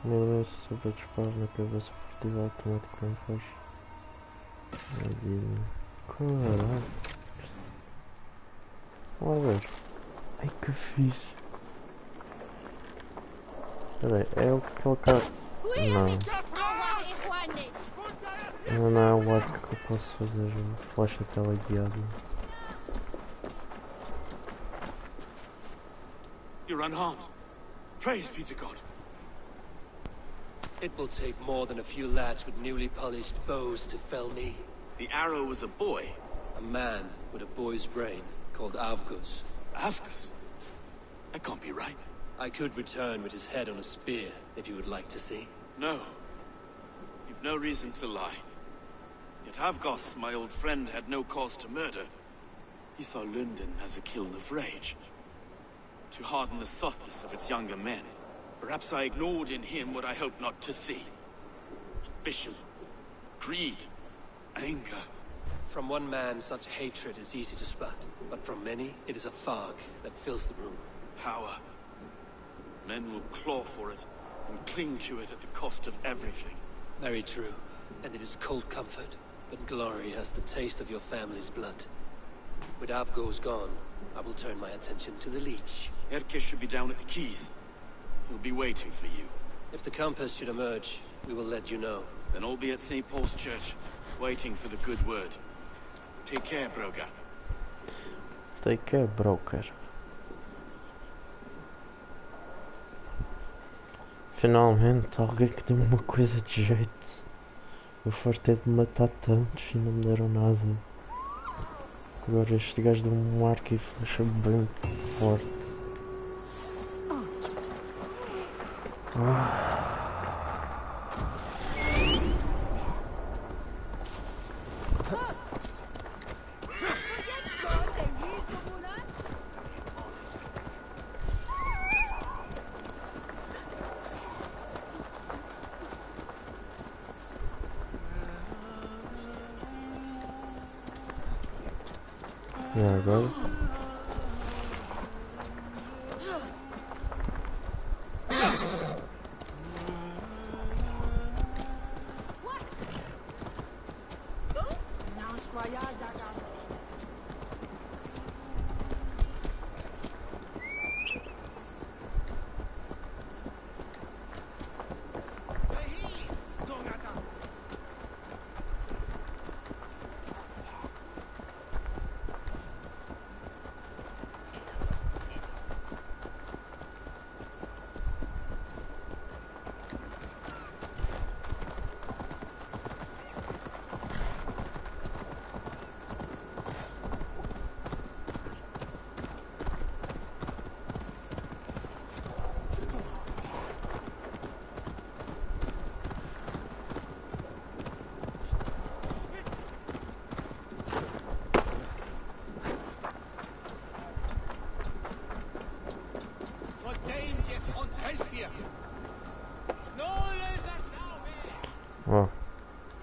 Nem isso sobre disparos na cabeça furtiva automaticamente faz. Caralho. Vamos ver. Ai que fixe. Peraí, é o que aquele cara. Não é o arco que eu posso fazer flecha teleguiada. You're unharmed. Praise be to God. It will take more than a few lads with newly polished bows to fell me. The arrow was a boy. A man with a boy's brain called Avgus. Avgus? That can't be right. I could return with his head on a spear, if you would like to see. No. You've no reason to lie. Yet Avgos, my old friend, had no cause to murder. He saw London as a kiln of rage. To harden the softness of its younger men. Perhaps I ignored in him what I hoped not to see. Ambition, greed, anger. From one man, such hatred is easy to spot, but from many, it is a fog that fills the room. Power. Men will claw for it, and cling to it at the cost of everything. Very true. And it is cold comfort, but glory has the taste of your family's blood. With Avgos gone, I will turn my attention to the Leech. Erke should be down at the quays. He'll be waiting for you. If the Compass should emerge, we will let you know. Then I'll be at St. Paul's Church, waiting for the good word. Take care, Broga. Take care, broker. Finalmente, alguém que deu uma coisa de jeito. Eu fartei de matar tantos e não me deram nada. Agora este gajo deu um arco e flecha bem forte. E agora?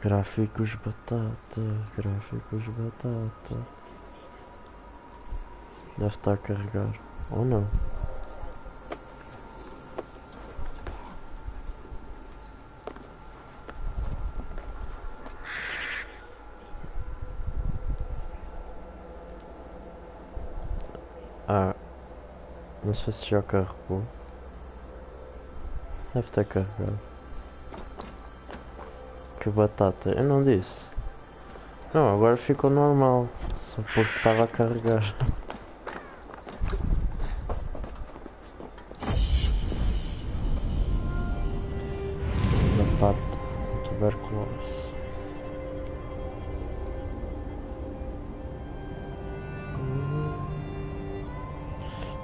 Gráficos batata, gráficos batata. Deve estar a carregar, ou não? Ah, não sei se já carregou. Deve ter carregado. Que batata, eu não disse. Não, agora ficou normal. Só porque estava a carregar. Batata, tuberculose.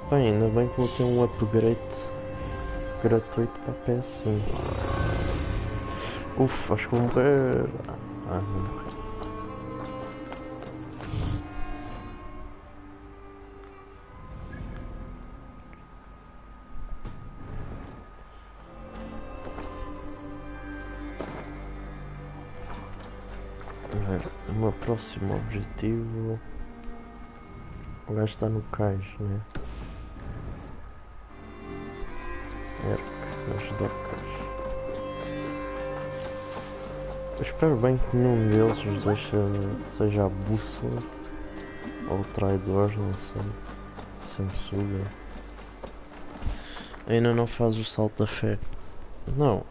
Bem, ainda bem que vou ter um upgrade gratuito para a PS5. Ufa, acho que vou morrer. Ah, não morri. O meu próximo objetivo. O gajo está no cais, né? Nas docas. Eu espero bem que nenhum deles seja a bússola ou o traidor, não sei. Sansuga. Ainda não faz o salto da fé. Não,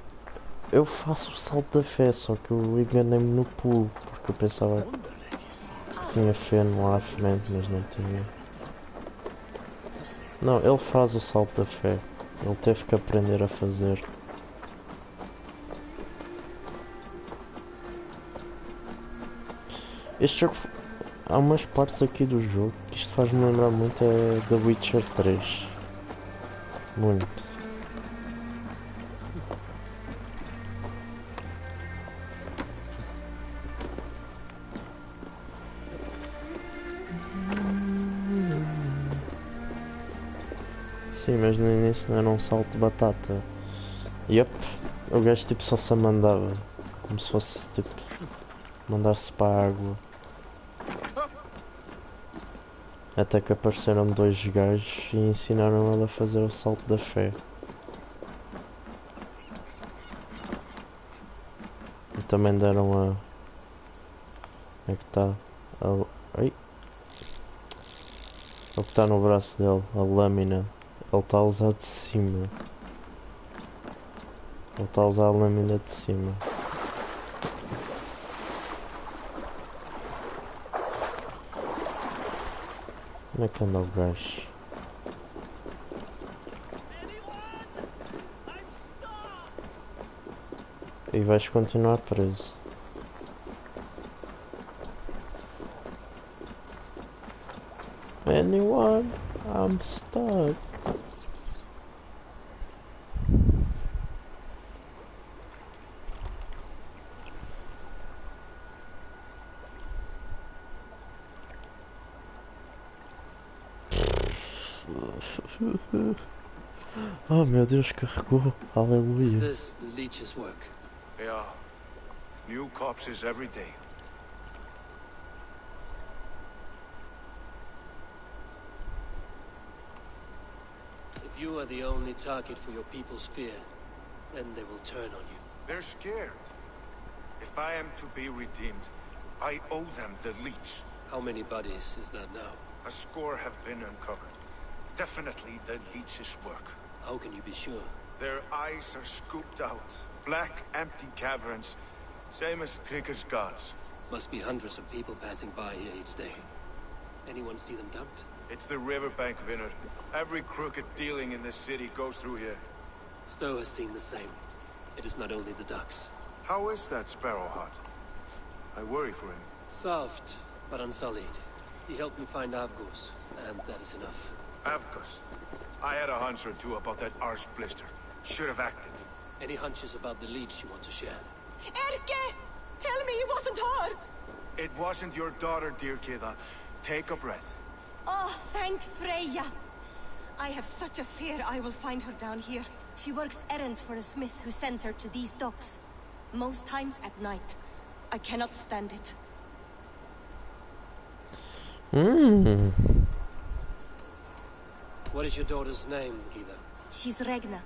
eu faço o salto da fé, só que eu enganei-me no pulo, porque eu pensava que tinha fé no Halfman, mas não tinha. Não, ele faz o salto da fé. Ele teve que aprender a fazer. Este jogo... Há umas partes aqui do jogo que isto faz-me lembrar muito é The Witcher 3. Muito. Sim, mas no início não era um salto de batata. Yep, o gajo tipo só se mandava. Como se fosse tipo mandar-se para a água. Até que apareceram dois gajos e ensinaram ele a fazer o salto da fé. E também deram a... Como é que está? Ai. O que está no braço dele, a lâmina. Ele está a usar de cima. Ele está a usar a lâmina de cima. Onde é que anda o gajo? E vais continuar preso. Anyone? I'm stuck. Oh meu Deus, carregou. Aleluia. Is this the leech's work? Yeah. New corpses every day. If you are the only target for your people's fear, then they will turn on you. They're scared. If I am to be redeemed, I owe them the leech. How many bodies is that now? A score have been uncovered. Definitely the leech's work. How can you be sure? Their eyes are scooped out. Black, empty caverns. Same as Trigger's gods. Must be hundreds of people passing by here each day. Anyone see them dumped? It's the riverbank, Vinod. Every crooked dealing in this city goes through here. Stowe has seen the same. It is not only the ducks. How is that Sparrowheart? I worry for him. Soft, but unsullied. He helped me find Avgos, and that is enough. Avgos. I had a hunch or two about that arse blister. Should have acted. Any hunches about the leech you want to share? Erke! Tell me it wasn't her! It wasn't your daughter, dear Kida. Take a breath. Oh, thank Freya. I have such a fear I will find her down here. She works errands for a smith who sends her to these docks. Most times at night. I cannot stand it. What is your daughter's name, Gita? She's Regna,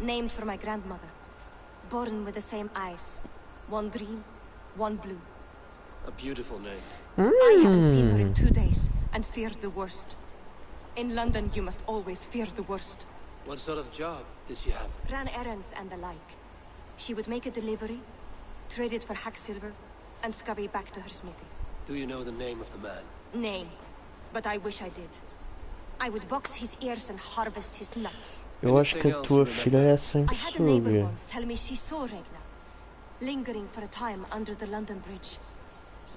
named for my grandmother. Born with the same eyes. One green, one blue. A beautiful name. I haven't seen her in 2 days, and feared the worst. In London, you must always fear the worst. What sort of job did she have? Ran errands and the like. She would make a delivery, trade it for hack silver, and scurry back to her smithy. Do you know the name of the man? Name, but I wish I did. I would box his ears and harvest his nuts. Eu acho que a tua filha é sem I had a neighbor sangue. once tell me she saw Regna, lingering for a time under the London Bridge.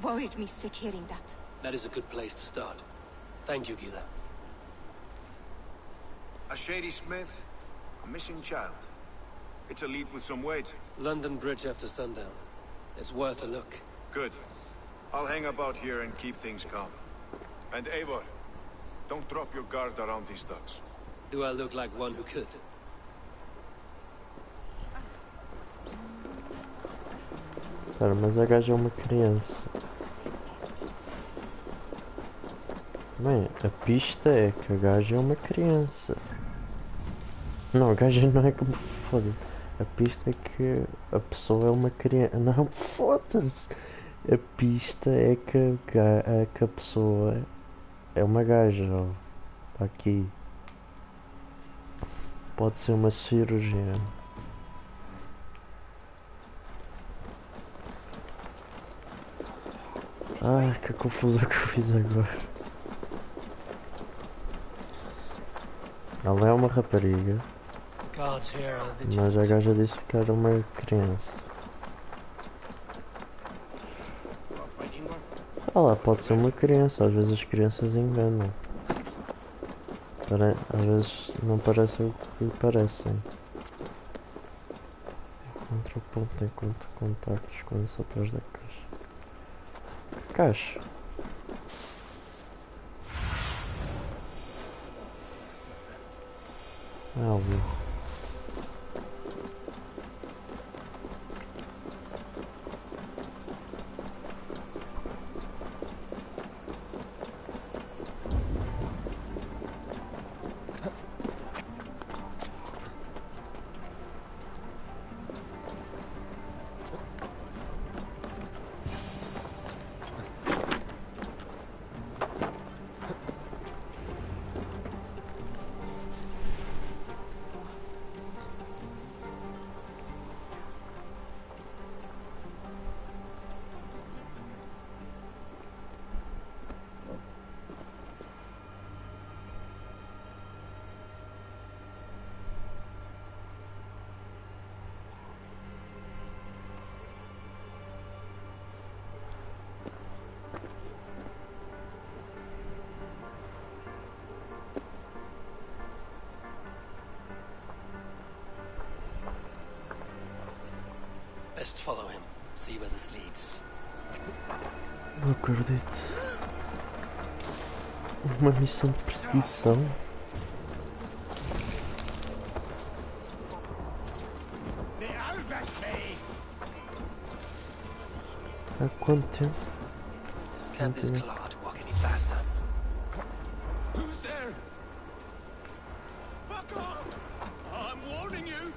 Worried me sick hearing that. That is a good place to start. Thank you, Gita. A shady smith, a missing child. It's a lead with some weight. London Bridge after sundown. It's worth a look. Good. I'll hang about here and keep things calm. And Eivor, don't drop your guard around these thugs. Do I look like one who could? Cara, mas a gaja é uma criança. Bem, a pista é que a gaja é uma criança. Não, a gaja não é que me foda. A pista é que a pessoa é uma criança. Não, foda-se. A pista é que a pessoa é uma gaja. Ó. Tá aqui. Pode ser uma cirurgiã. Ai, que confusão que eu fiz agora. Ela é uma rapariga, mas a gaja disse que era uma criança. Ah lá, pode ser uma criança, às vezes as crianças enganam. Às vezes não parecem o que parecem. Encontra o ponto de encontro contactos quando se atrás da caixa. Que caixa? Ah, ouvi. Best follow him. See where this leads. Não acredito. Uma missão de perseguição. Há quanto tempo? Can't this clod walk any faster? Who's there? Fuck off! I'm warning you!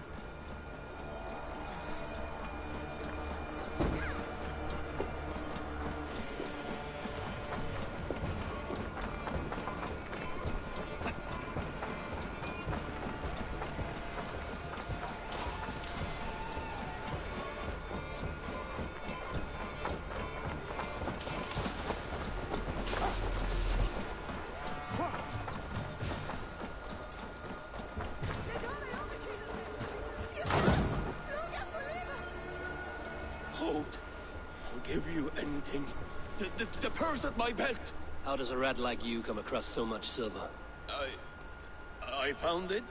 I'll give you anything. The purse at my belt. How does a rat like you come across so much silver? I found it.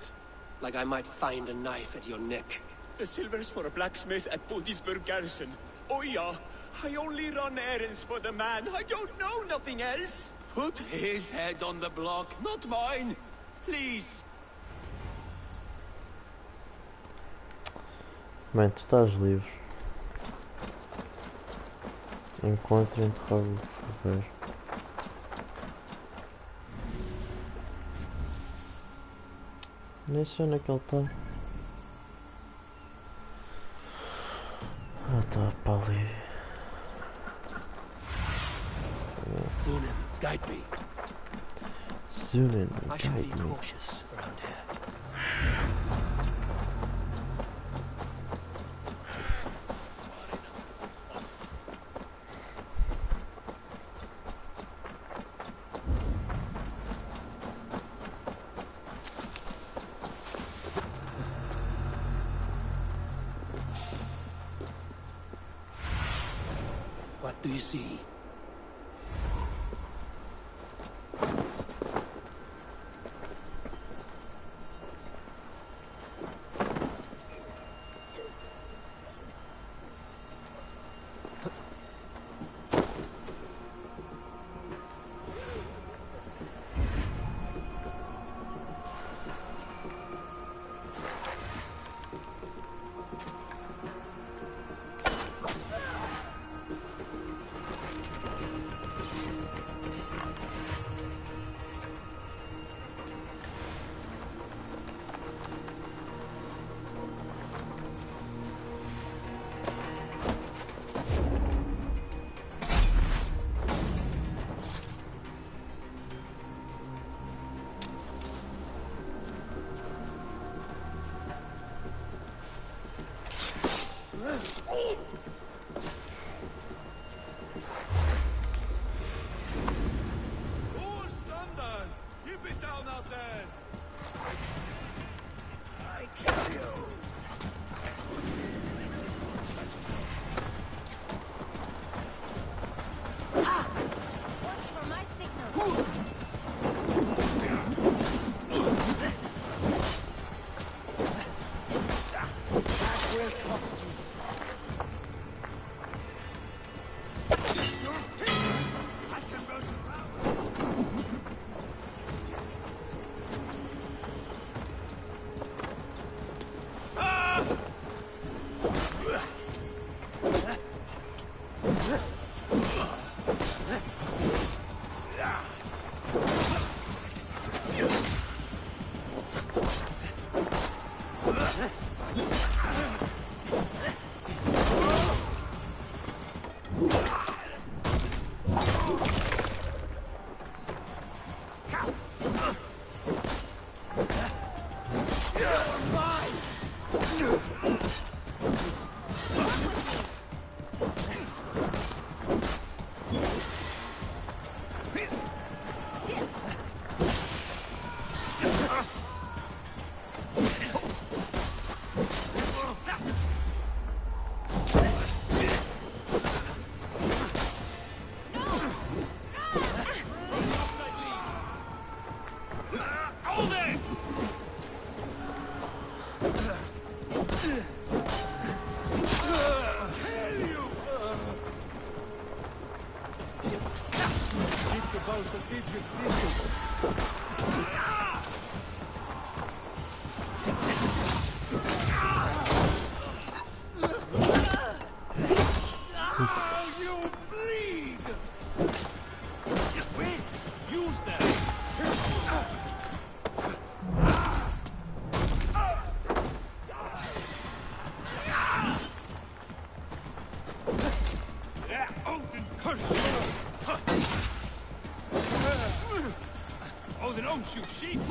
Like I might find a knife at your neck. The silver's for a blacksmith at Bodisburg garrison. Oh yeah, I only run errands for the man. I don't know nothing else. Put his head on the block, not mine. Please. Bem, tu estás livre. Encontre e interrogue o ferreiro. Nem sei onde é que ele está. Ah, está para ali. Zunin, guide me. Zunin, I should be guide me. cautious around here. What do you see? Who's thunder? Keep it down out there! I kill you! Watch for my signal. Oh, they don't shoot sheep!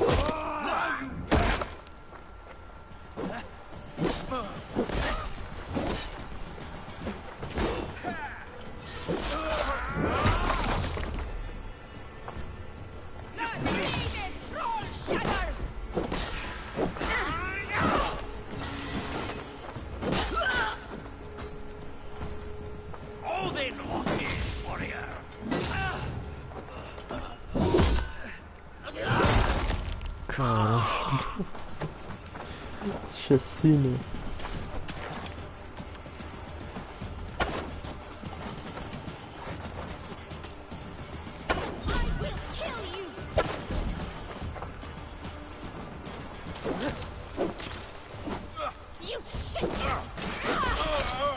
Caralho. Chacina.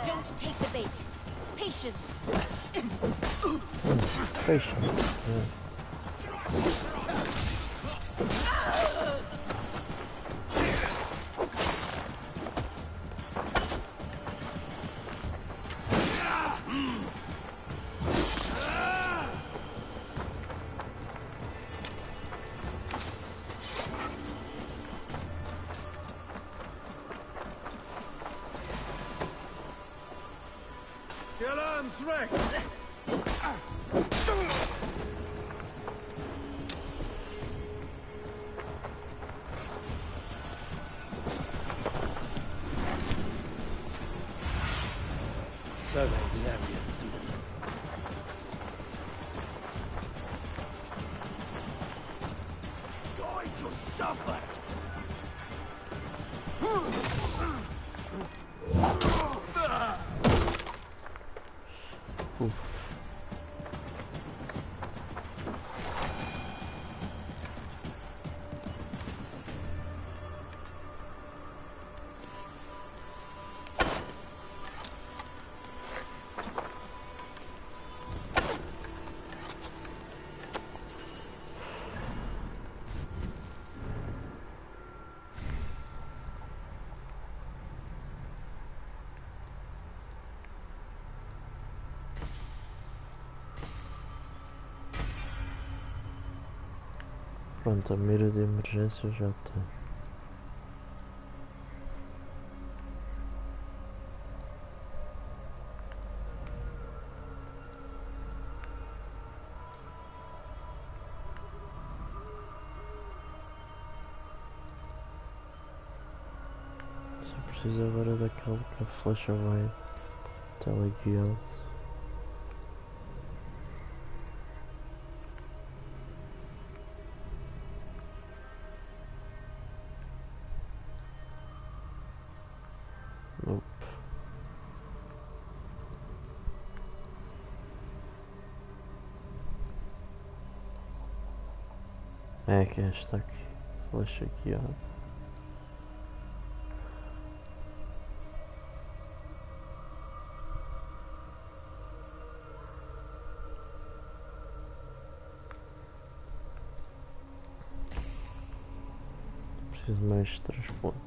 Don't take the bait. Patience. peixe. The alarm's wrecked! Survey the area, see them. Going to suffer! Oof. Pronto, a mira de emergência já está. Só preciso agora daquela que a flecha vai teleguiar-te. Nope. É que esta aqui, flecha aqui, ó. Preciso mais 3 pontos.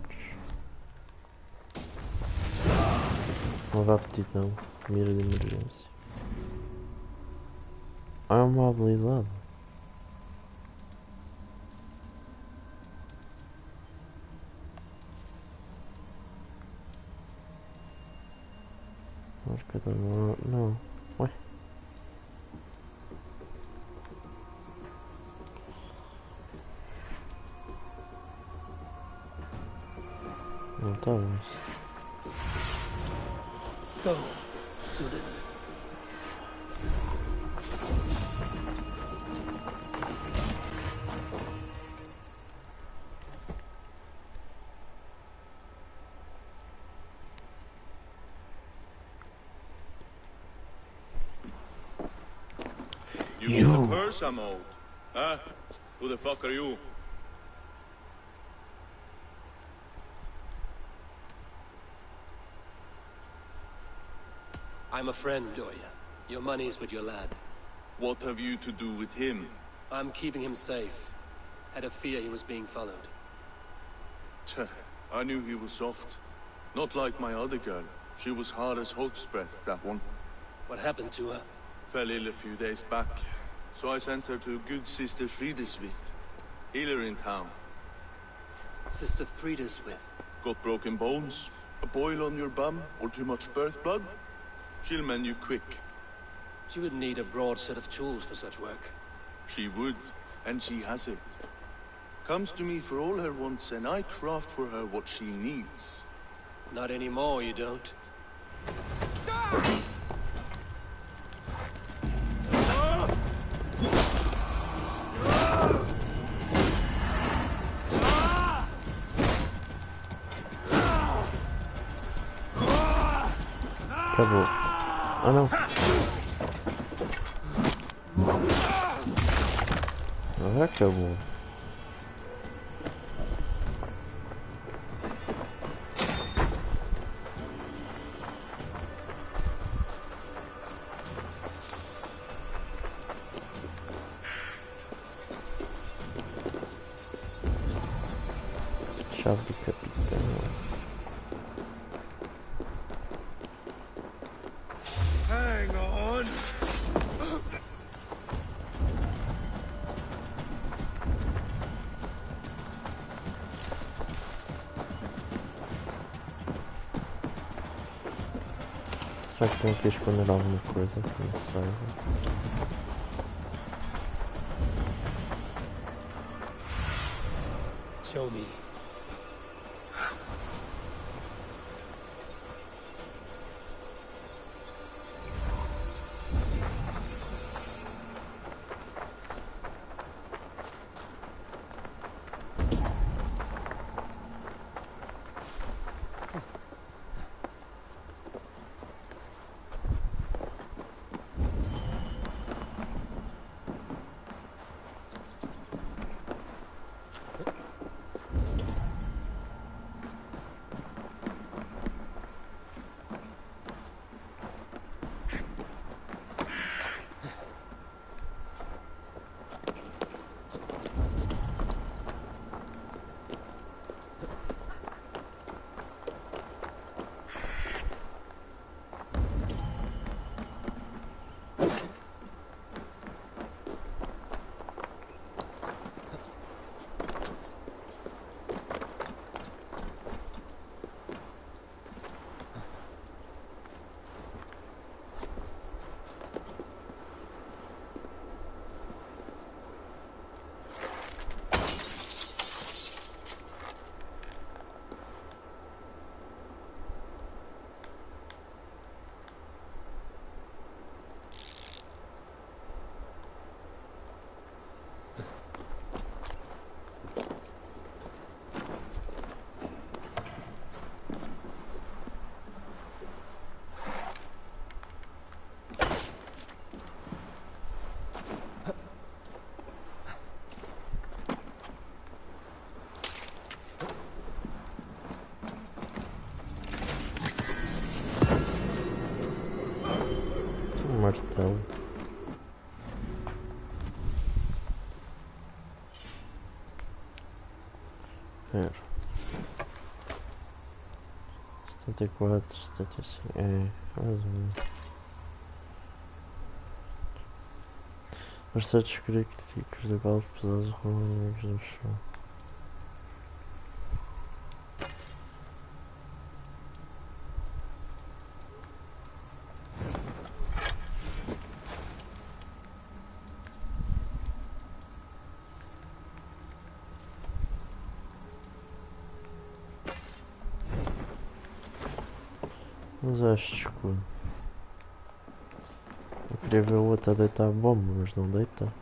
Nova aptidão, mira de emergência. Ah, é uma habilidade. Marca da mão. Não. Ué. Não está, mas. Go, suited. You want the purse I'm owed? Huh? Who the fuck are you? I'm a friend, Doya. Your money's with your lad. What have you to do with him? I'm keeping him safe. Had a fear he was being followed. Tch, I knew he was soft. Not like my other girl. She was hard as hog's breath, that one. What happened to her? Fell ill a few days back. So I sent her to good Sister Frideswith. Healer in town. Sister Frideswith. Got broken bones, a boil on your bum, or too much birth blood? She'll mend you quick. She would need a broad set of tools for such work. She would, and she has it. Comes to me for all her wants, and I craft for her what she needs. Not anymore, you don't. Acabou. Ah não. Ah, acabou. chave do capitão. Hang on. Será que estão aqui a esconder alguma coisa que não saiba? Show me. Martelo. Pera. 74, 75. É, mais ou menos. Mas só descobrir que tipos de balas pesados rolam no chão. Mas acho escuro. Eu queria ver o outro a deitar a bomba, mas não deita.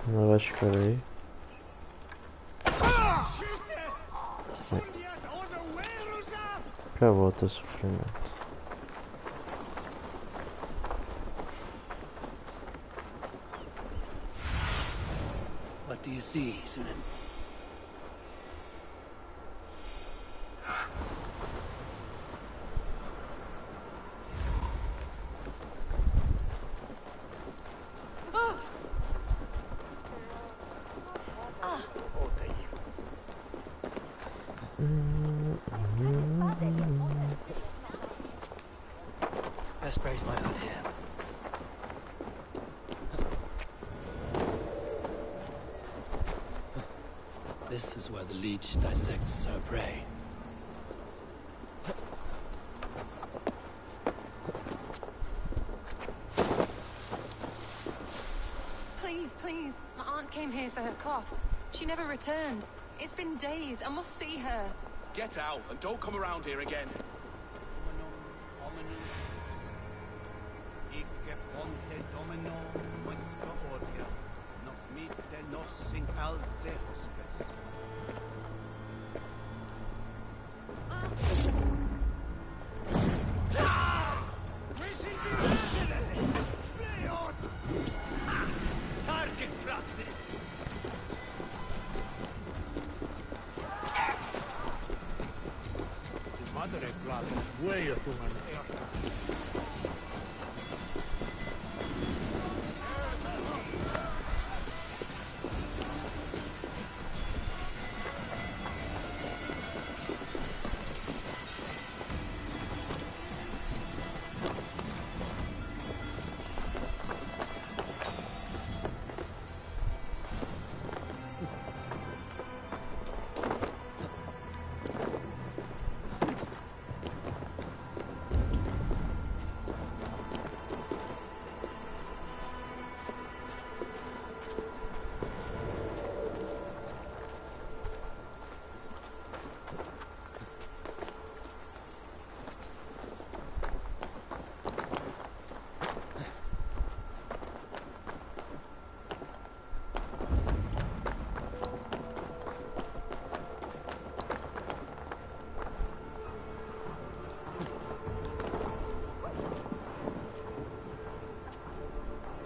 Não vai ficar aí. Acabou o teu sofrimento. What do you see, Sunan? Best brace my hood here. This is where the leech dissects her prey. Please, please. My aunt came here for her cough. She never returned. It's been days. I must see her. Get out and don't come around here again.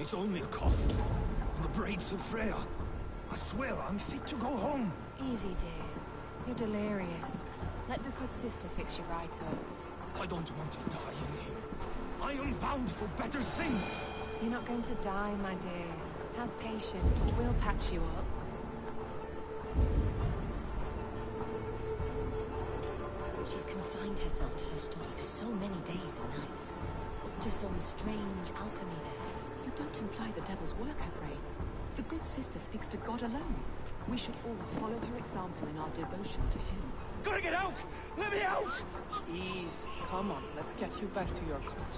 It's only a cough. And the braids of Freya. I swear I'm fit to go home. Easy, dear. You're delirious. Let the good sister fix you right up. I don't want to die in here. I am bound for better things. You're not going to die, my dear. Have patience. We'll patch you up. She's confined herself to her study for so many days and nights. Up to some strange alchemy there. You don't imply the devil's work, I pray. The good sister speaks to God alone. We should all follow her example in our devotion to him. Gotta get out! Let me out! Easy. Come on, let's get you back to your cot.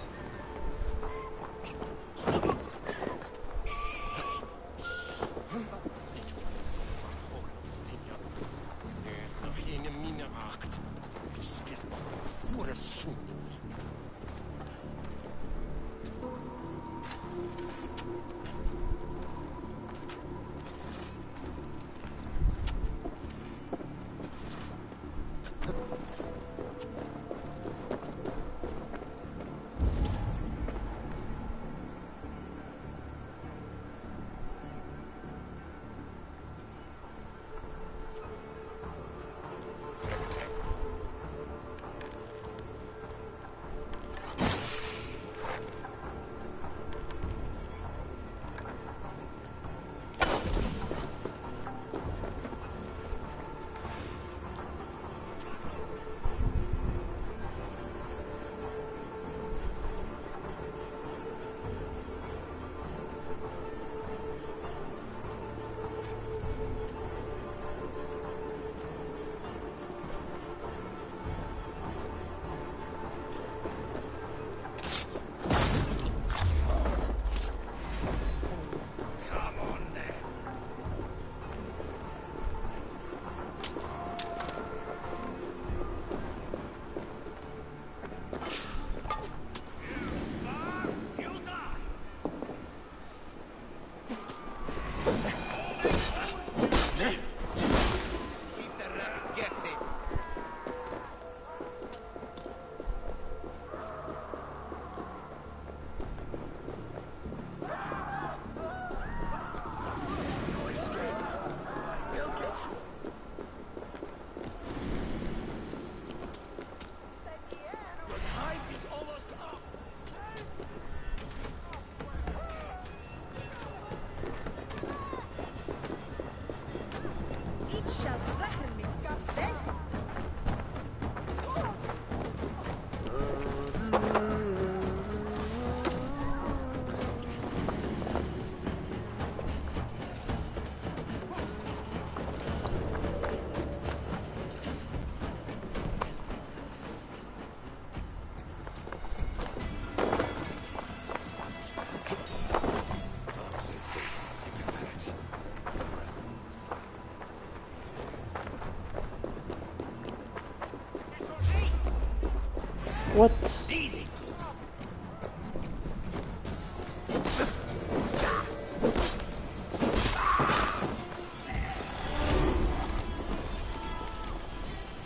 What?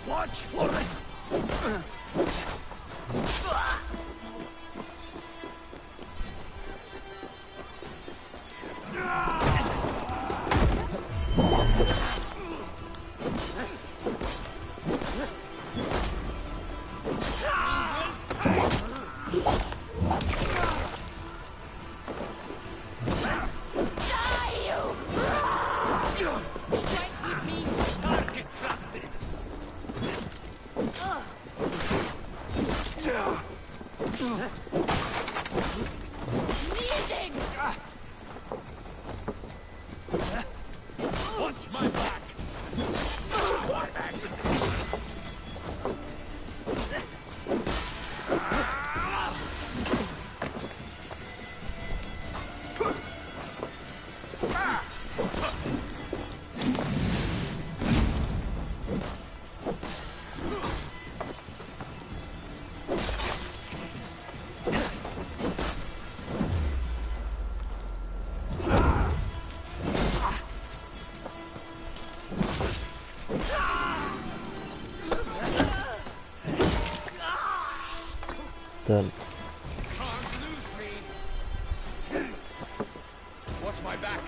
Watch for it! Watch my back! My back! Done. Can't lose me! Watch my back!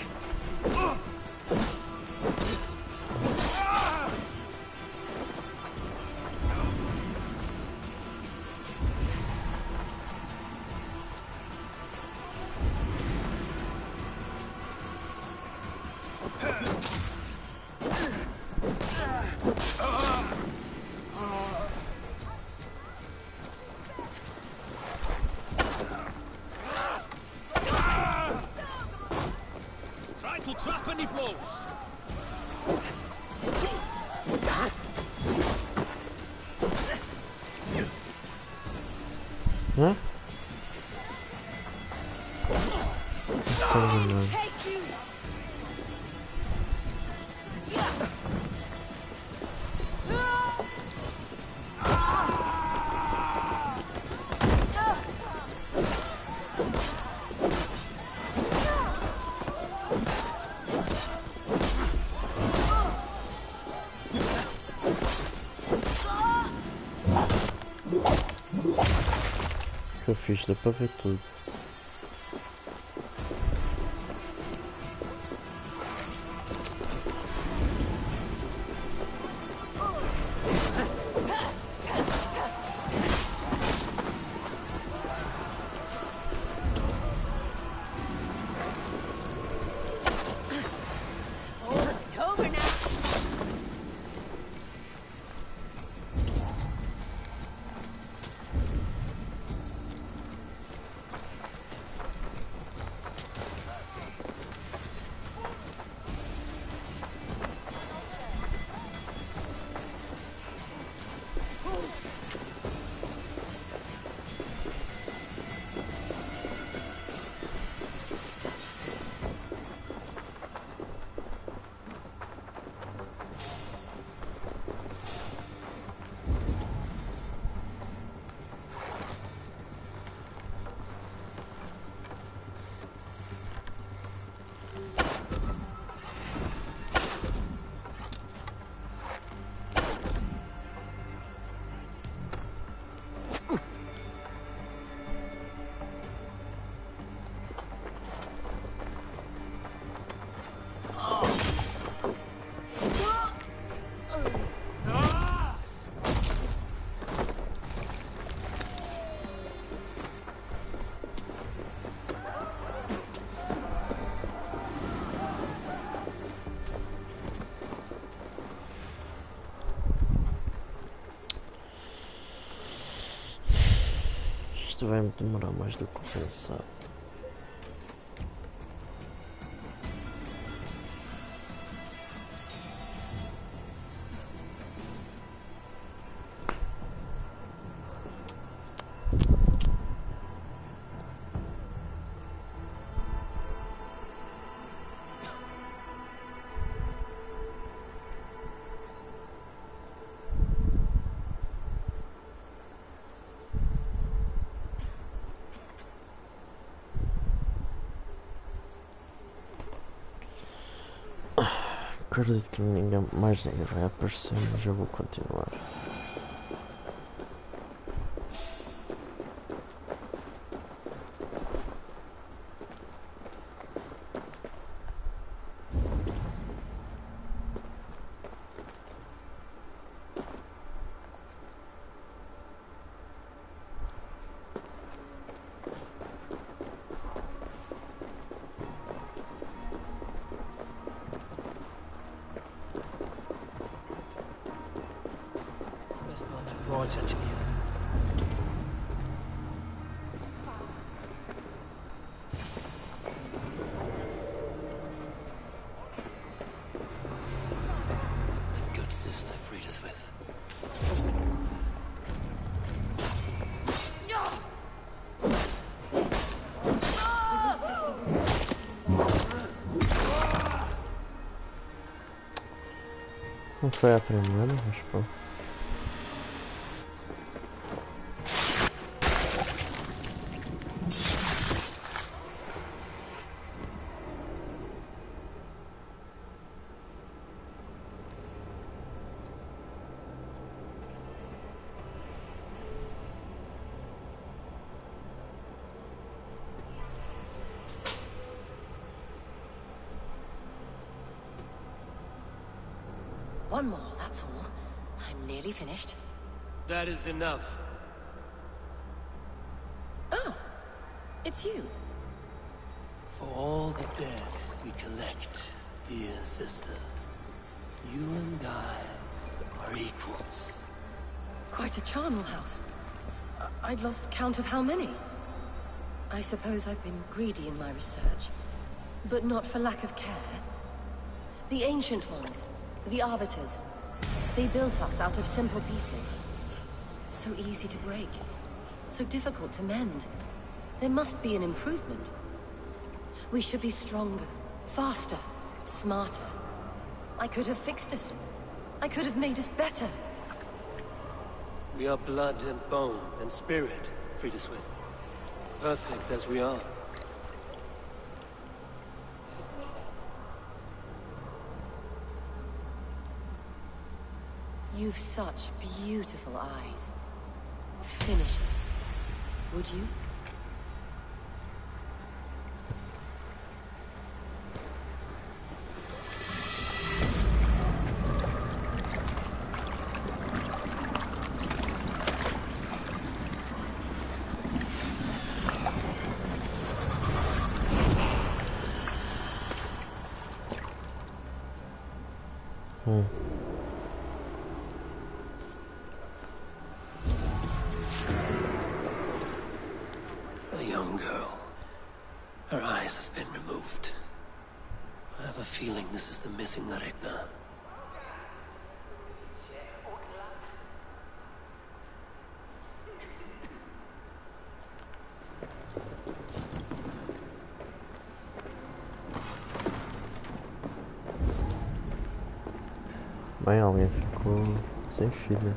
Try to trap any blows! Huh? Something like- que eu fiz, dá para ver tudo. Almost over now. Isto vai me demorar mais do que o pensado. Acredito que mais ninguém vai aparecer, mas eu vou continuar. Draw attention here. Não foi a primeira, mas pronto. One more, that's all. I'm nearly finished. That is enough. Oh, it's you. For all the dead we collect, dear sister, you and I are equals. Quite a charnel house. I'd lost count of how many. I suppose I've been greedy in my research, but not for lack of care. The ancient ones, the arbiters, they built us out of simple pieces. So easy to break, so difficult to mend. There must be an improvement. We should be stronger, faster, smarter. I could have fixed us. I could have made us better. We are blood and bone and spirit, Friedeswith. Perfect as we are. You've such beautiful eyes. Finish it, would you? A young girl. Her eyes have been removed. I have a feeling this is the missing Regna. Bem, alguém ficou sem filha.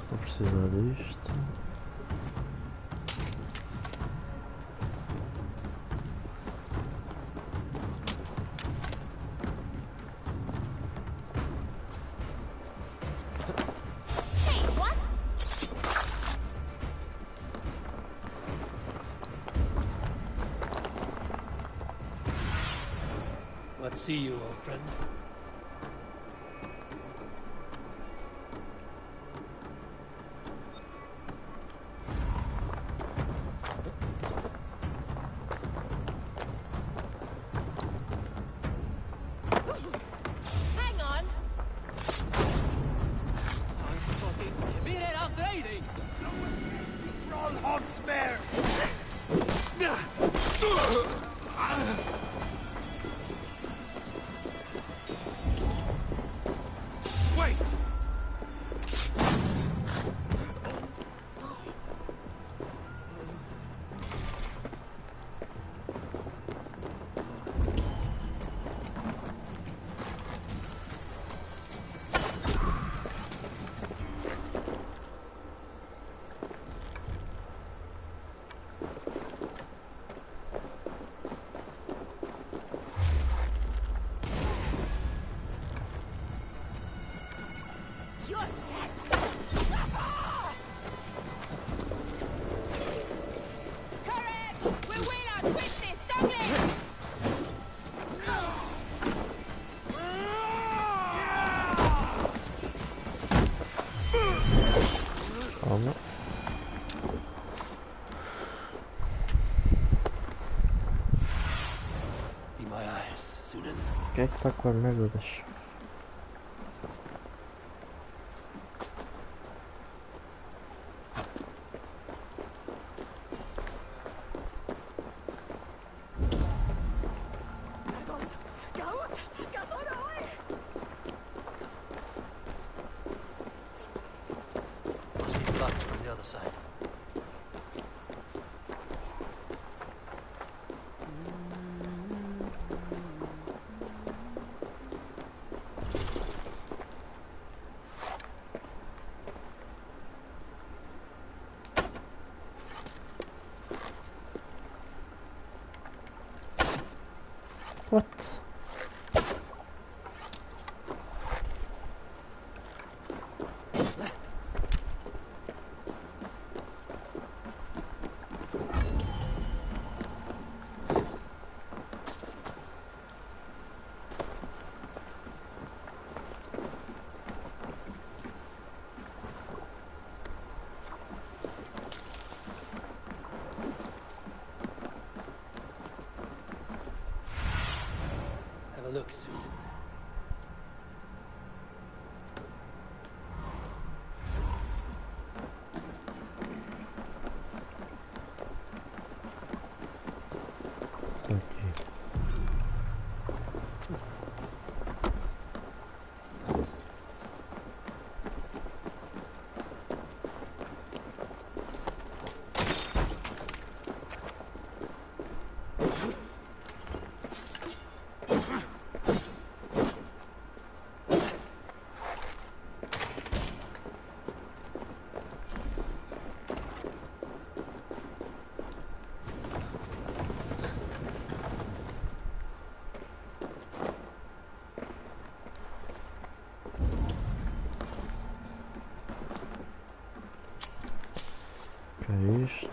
Vou precisar disto. Let's see you, old friend. Hang on. Wait! You're dead. Courage! We will outwit this, Douglas! Quem é que está com a merda da chave? Must be blocked from the other side. What? Have a look soon. Que é isto?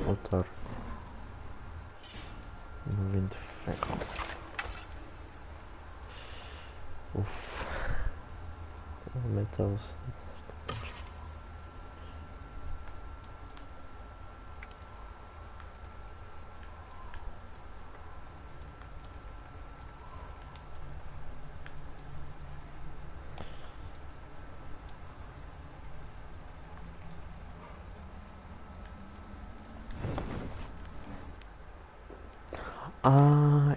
Voltar. No vinho de ferro. Uff. Aumentar o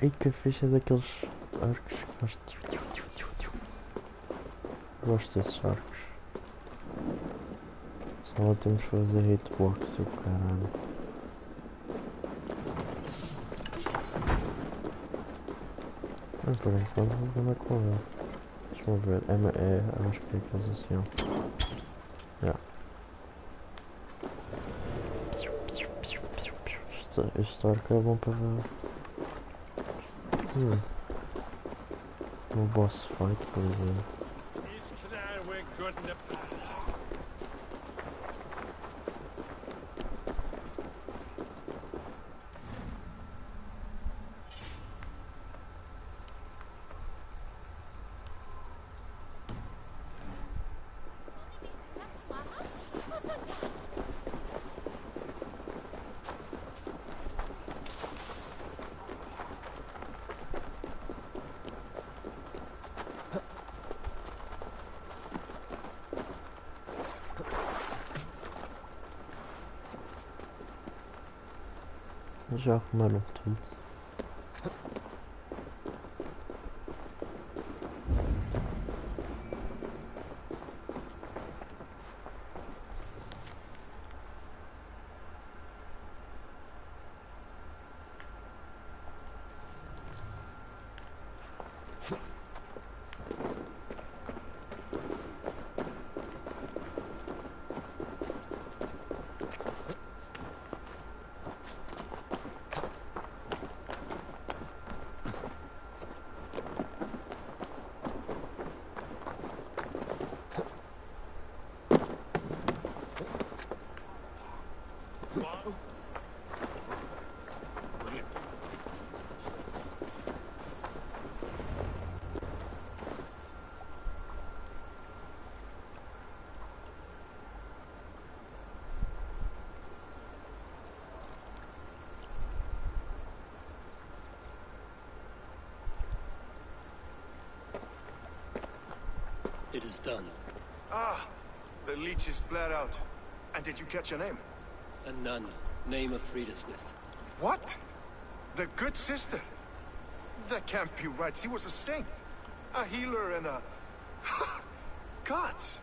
e que ficha daqueles arcos que faz gosto desses arcos. Só temos que fazer hitbox, o caralho. Mas por enquanto vou andar com ele. Deixa-me ver. Acho que é aqueles assim, ó. Yeah. Este arco é bom para ver. No boss fight, por exemplo. Já arrumaram tudo. It is done. Ah, the leech is bled out. And did you catch a name? A nun, name of Friedeswith. What? The good sister? That can't be right. She was a saint. A healer and a... Gods!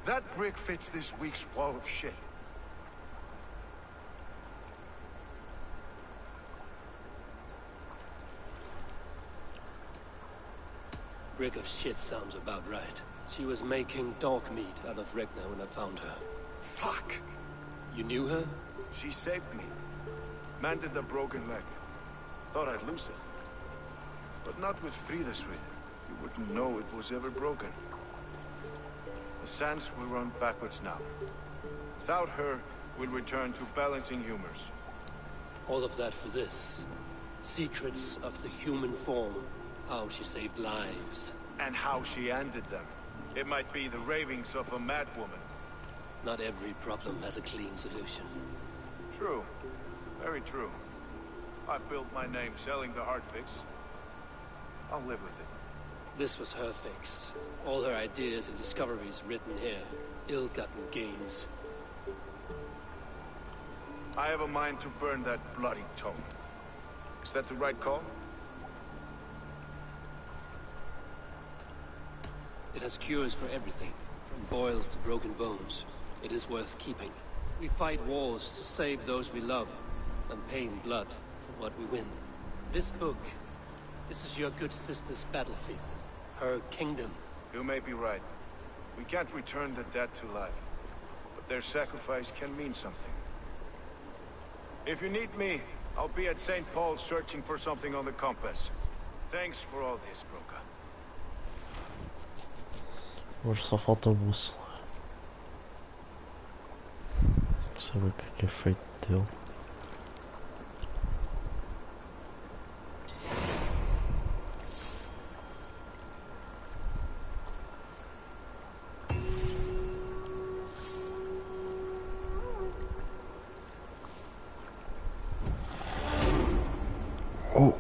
That brick fits this week's wall of shit. Brick of shit sounds about right. She was making dog meat out of Regna when I found her. Fuck! You knew her? She saved me. Mended the broken leg. Thought I'd lose it. But not with Friedeswith. You wouldn't know it was ever broken. The sands will run backwards now. Without her, we'll return to balancing humors. All of that for this. Secrets of the human form. How she saved lives. And how she ended them. It might be the ravings of a madwoman. Not every problem has a clean solution. True. Very true. I've built my name selling the hard fix. I'll live with it. This was her fix. All her ideas and discoveries written here. Ill-gotten gains. I have a mind to burn that bloody tome. Is that the right call? It has cures for everything, from boils to broken bones. It is worth keeping. We fight wars to save those we love, and pay in blood for what we win. This book, this is your good sister's battlefield. Her kingdom. You may be right. We can't return the dead to life. But their sacrifice can mean something. If you need me, I'll be at St. Paul's searching for something on the compass. Thanks for all this, Broca. Hoje só falta o buço. Saber o que é feito dele. Oh.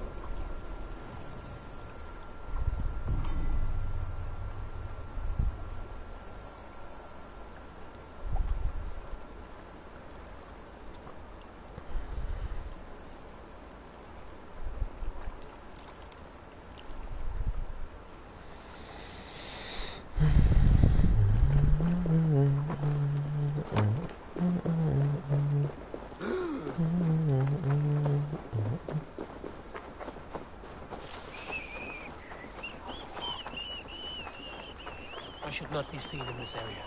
I should not be seen in this area.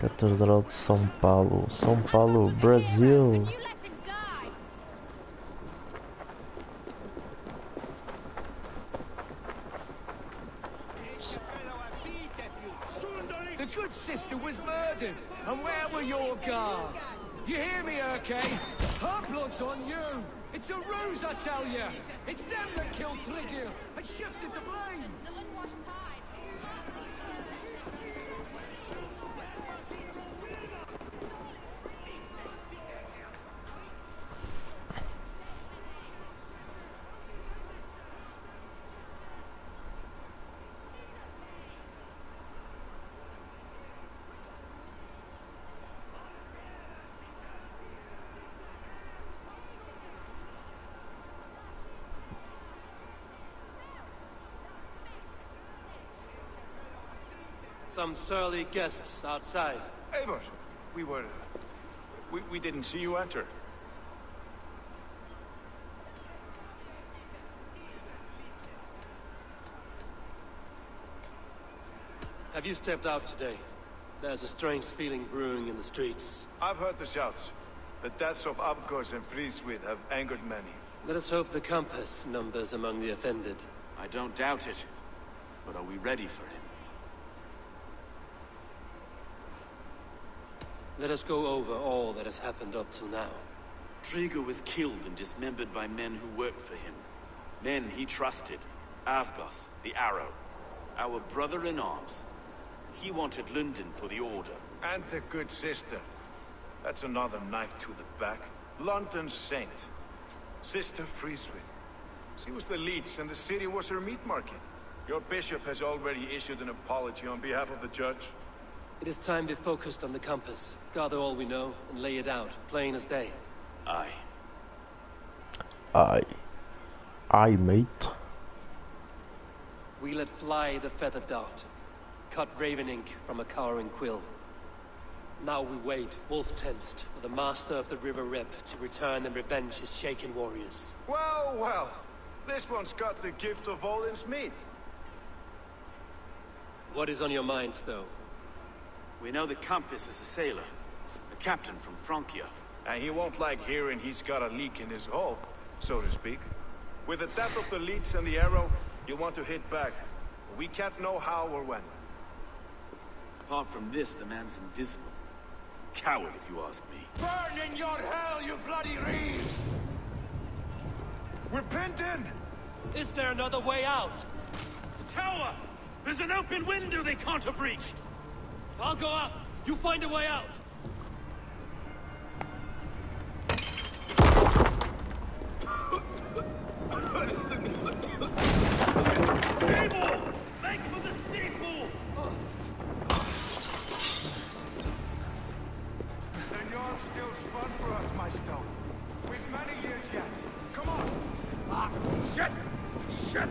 Catedral de São Paulo, São Paulo, Brasil. The good sister was murdered, and where were your guards? You hear me, Urke? Her blood's on you! It's a ruse, I tell you! It's them that killed Tligil and shifted the blame! The unwashed tide. Some surly guests outside. Eivor! We didn't see you enter. Have you stepped out today? There's a strange feeling brewing in the streets. I've heard the shouts. The deaths of Abgos and Frieswith have angered many. Let us hope the compass numbers among the offended. I don't doubt it. But are we ready for him? Let us go over all that has happened up till now. Triga was killed and dismembered by men who worked for him. Men he trusted. Avgos, the Arrow. Our brother in arms. He wanted London for the Order. And the good sister. That's another knife to the back. London's saint. Sister Freeswit. She was the leech and the city was her meat market. Your bishop has already issued an apology on behalf of the judge. It is time we focused on the compass. Gather all we know and lay it out, plain as day. Aye. Aye. Aye, mate. We let fly the feathered dart. Cut raven ink from a cowering quill. Now we wait, wolf-tensed, for the master of the River Rep to return and revenge his shaken warriors. Well, well. This one's got the gift of Odin's meat. What is on your minds, though? We know that Compass is a sailor. A captain from Francia. And he won't like hearing he's got a leak in his hull, so to speak. With the death of the leech and the arrow, you'll want to hit back. We can't know how or when. Apart from this, the man's invisible. Coward, if you ask me. Burn in your hell, you bloody reeves! We're pinned in! Is there another way out? The tower! There's an open window they can't have reached! I'll go up. You find a way out. People! Make for the steeple! The North still spun for us, my stone. We've many years yet. Come on! Ah, shit! Shit!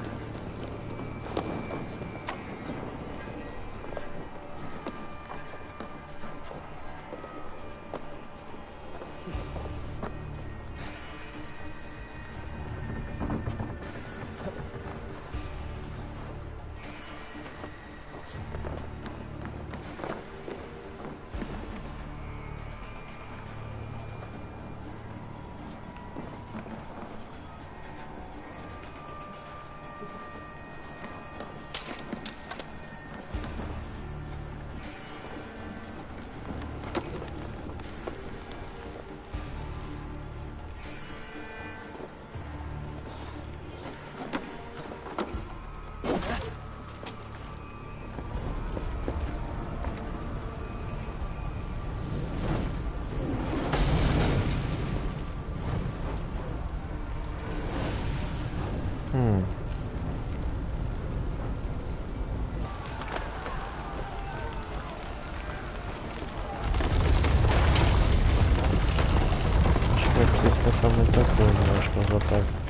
Pensar muita coisa, acho que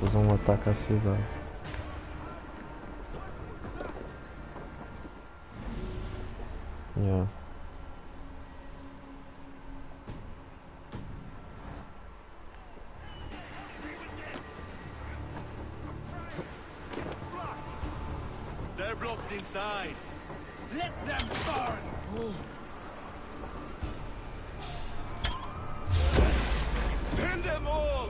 eles vão atacar a cidade. Yeah. They're blocked inside. Let them burn! Pin them all!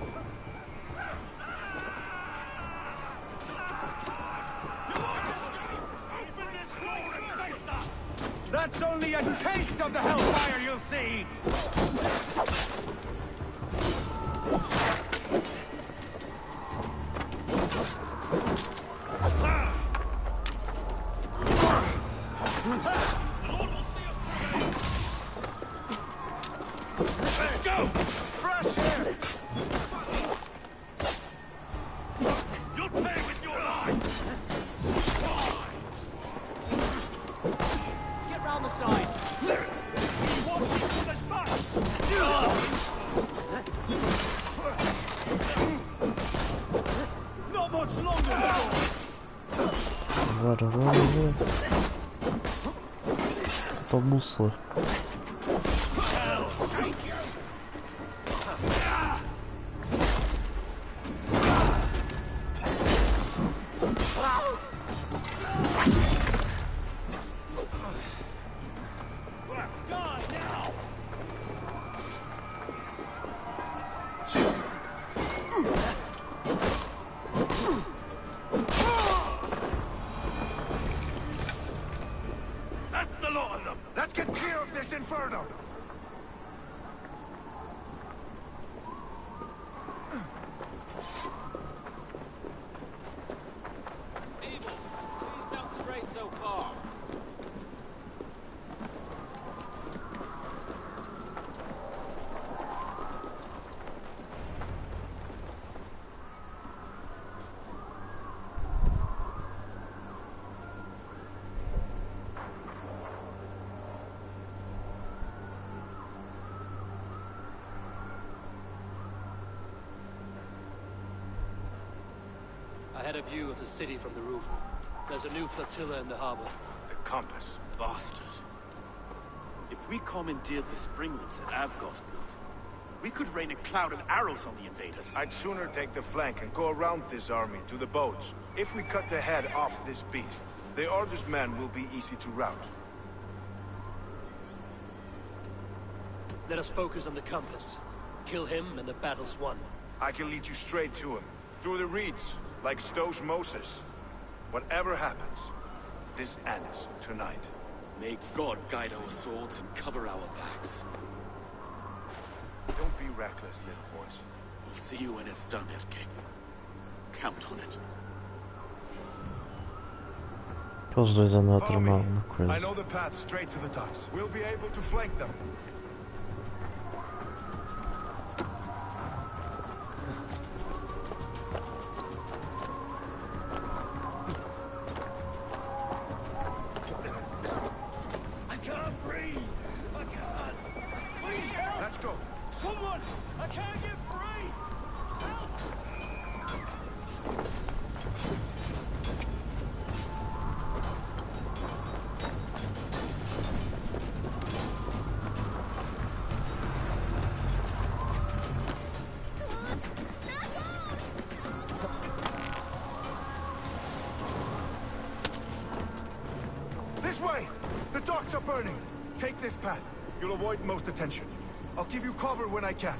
That's only a taste of the hellfire you'll see! Let's go! Fresh air! You'll pay with your life! Get round the side. Watch each other's backs! Not much longer! Agora. Tô buço. That's the lot of them! Let's get clear of this inferno! I had a view of the city from the roof. There's a new flotilla in the harbor. The compass. Bastard. If we commandeered the springlets at Avgos built, we could rain a cloud of arrows on the invaders. I'd sooner take the flank and go around this army to the boats. If we cut the head off this beast, the Order's men will be easy to rout. Let us focus on the compass. Kill him and the battle's won. I can lead you straight to him. Through the reeds, like Stowe's Moses. Whatever happens, this ends tonight. May God guide our swords and cover our backs. Don't be reckless, little boys. We'll see you when it's done, Erke. Count on it. Aqueles dois andam a Follow me. tramar uma coisa. I know the path straight to the docks. We'll be able to flank them. I can't breathe. I can't. Please help. Let's go. Someone. I can't get free. Help. This way! The docks are burning! Take this path. You'll avoid most attention. I'll give you cover when I can.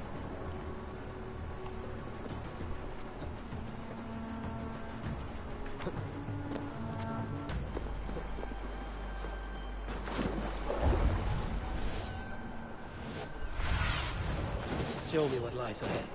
Show me what lies ahead.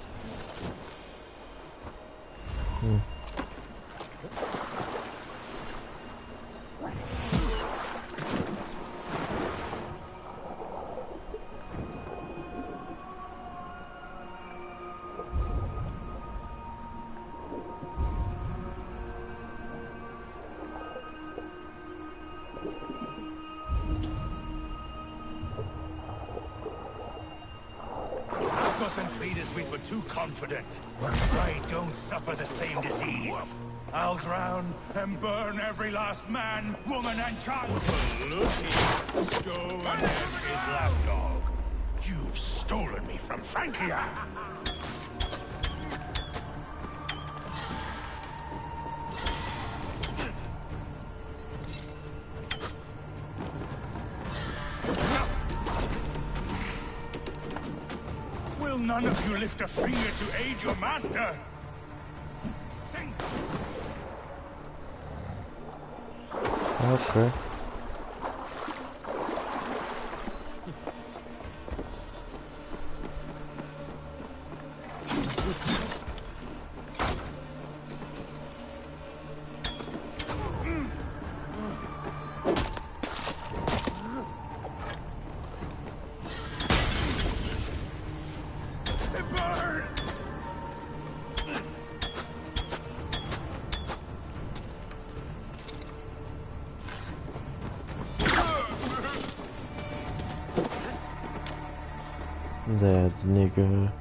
Avgos and Frida's we were too confident. I don't suffer the same disease. I'll drown and burn every last man, woman, and child. Look here, Stowe and his lapdog. You've stolen me from Francia. Will none of you lift a finger to aid your master? Think. Ok. Dead nigga.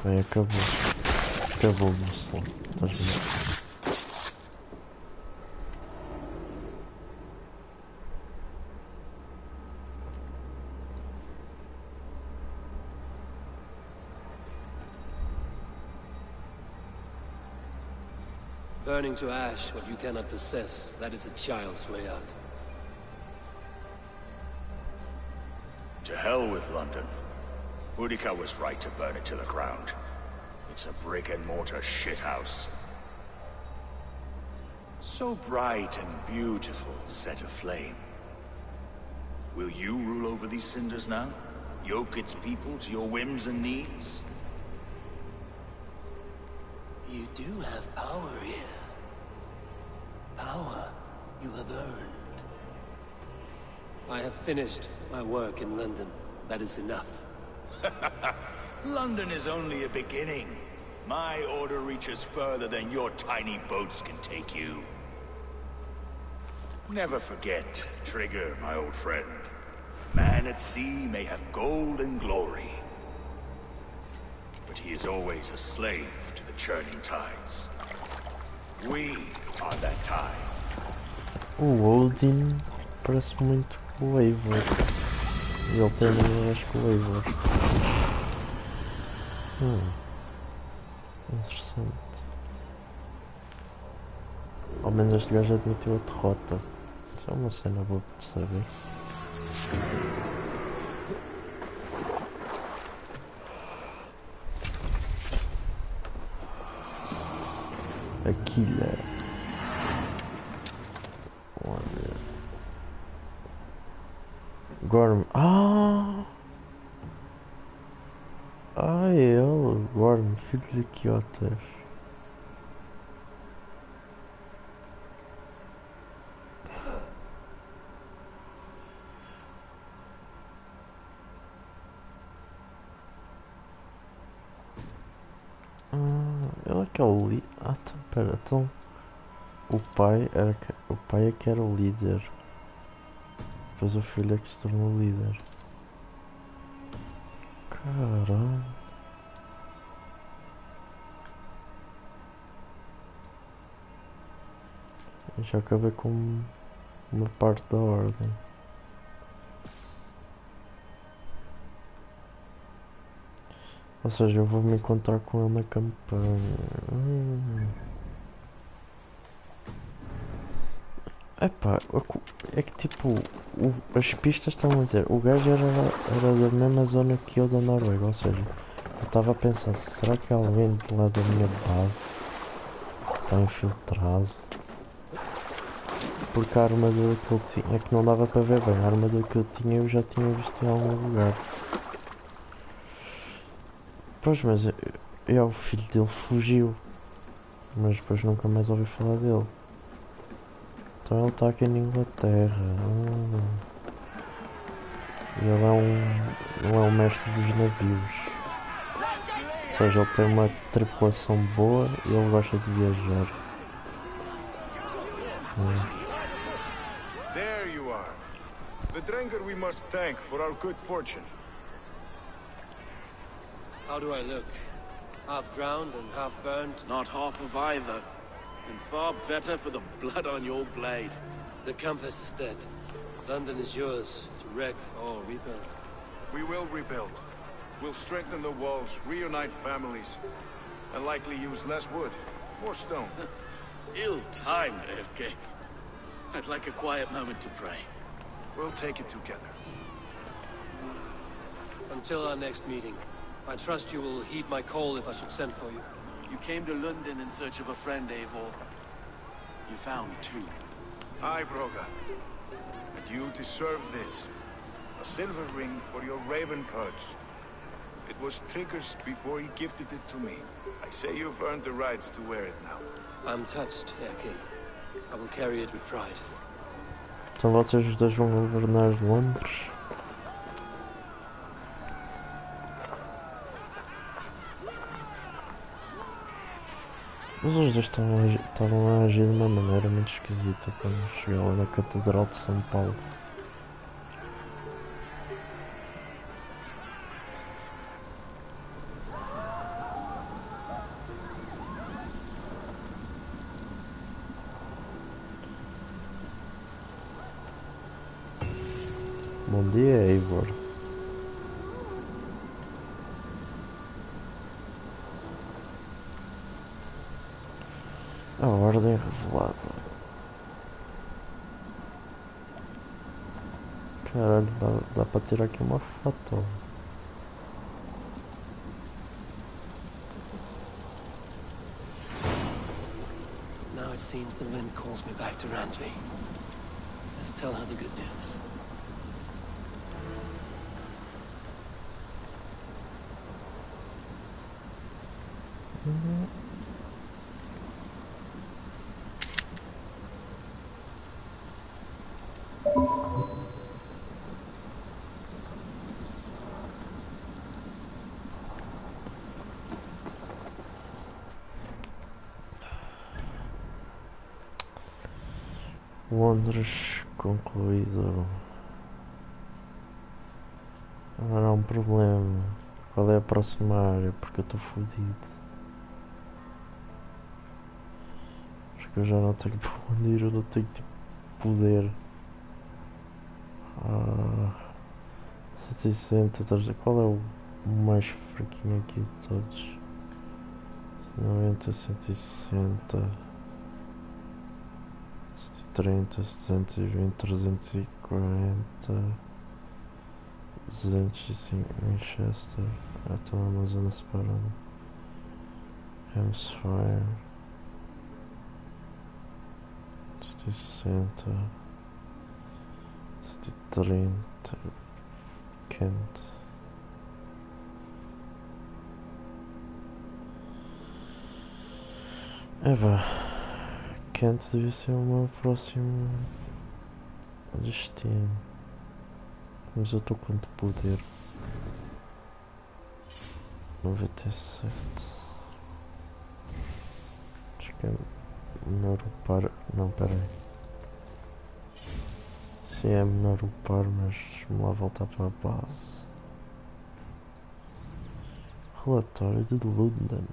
Bem, acabou. Acabou, moço. Estás bem? Burning to ash what you cannot possess, that is a child's way out. To hell with London. Boudica was right to burn it to the ground. It's a brick-and-mortar shithouse. So bright and beautiful, set aflame. Will you rule over these cinders now? Yoke its people to your whims and needs? You do have power here. Power you have earned. I have finished my work in London. That is enough. London is only a beginning. My order reaches further than your tiny boats can take you. Never forget, Trigger, my old friend. Man at sea may have gold and glory, but he is always a slave to the churning tides. We are that tide. O Odin parece muito o Eivor. Ele tem animais com o Eivor. Interessante. Ao menos este gajo admitiu a derrota. Isso é uma cena boa de saber. Aquila. Olha. Gorm. É ele, Gorm, filho de Quiotas. Ele é que é o líder. Então, pera, então. O pai é que era o líder. Depois o filho é que se tornou líder. Caralho. Eu já acabei com uma parte da ordem. Ou seja, eu vou me encontrar com ele na campanha. Epá, é que tipo, as pistas estão a dizer, o gajo era da mesma zona que eu da Noruega, ou seja, eu estava a pensar, será que alguém de lá da minha base está infiltrado? Porque a armadura que ele tinha, é que não dava para ver bem, a armadura que eu tinha eu já tinha visto em algum lugar. Pois, mas o filho dele fugiu, mas depois nunca mais ouvi falar dele. Então ele está aqui na Inglaterra. Ele é um mestre dos navios. Ou seja, ele tem uma tripulação boa e ele gosta de viajar. There you are. The Drengar we must thank for our good fortune. How do I look? Half drowned and half burnt? Not half of either. And far better for the blood on your blade. The compass is dead. London is yours, to wreck or rebuild. We will rebuild. We'll strengthen the walls, reunite families, and likely use less wood, more stone. Ill-timed, Erke. I'd like a quiet moment to pray. We'll take it together. Until our next meeting, I trust you will heed my call if I should send for you. You came to London in search of a friend, Eivor. You found two. Aye, Broga. And you deserve this. A silver ring for your raven perch. It was Trigger's before he gifted it to me. I say you've earned the right to wear it now. I'm touched, Erke. I will carry it with pride. Então vocês os dois vão governar Londres? Mas os dois estavam a agir de uma maneira muito esquisita quando cheguei lá na Catedral de São Paulo. Bom dia, Eivor. A ordem revelada. Caralho, dá para tirar aqui uma foto. Now it seems the wind calls me back to Ransby. Let's tell her the good news. Londres concluído. Agora há um problema. Qual é a próxima área? Porque eu estou fodido. Porque eu já não tenho para onde ir, eu não tenho tipo poder. 160, qual é o mais fraquinho aqui de todos? 90, 160, 130, 220, 340, 205, Manchester, então é uma zona separada. Hemisphere, 160, 130, Kent. Kent devia ser o meu próximo destino. Mas eu estou com quanto poder? 97. Acho que é menor upar. Não, peraí. Sim, é menor upar, mas vamos lá voltar para a base. Relatório de London.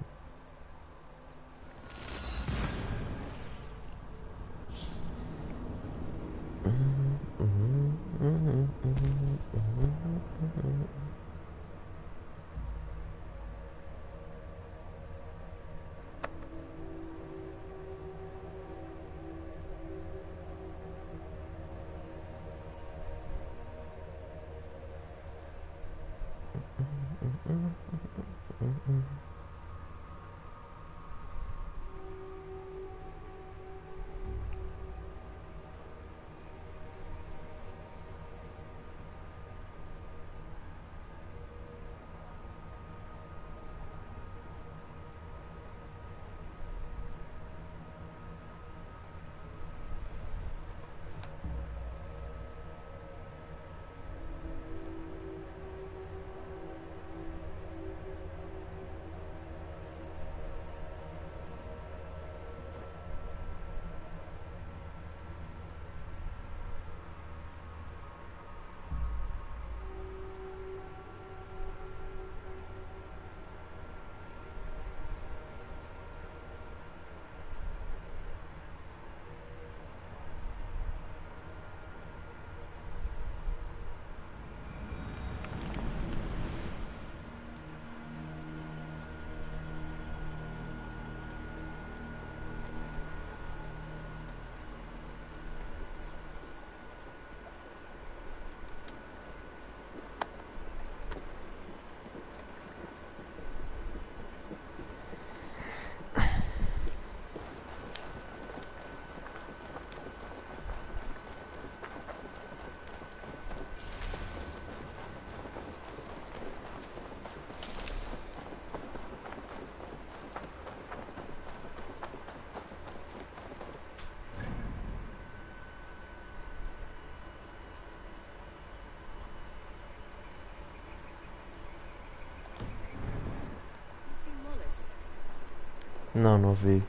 Não, não vi.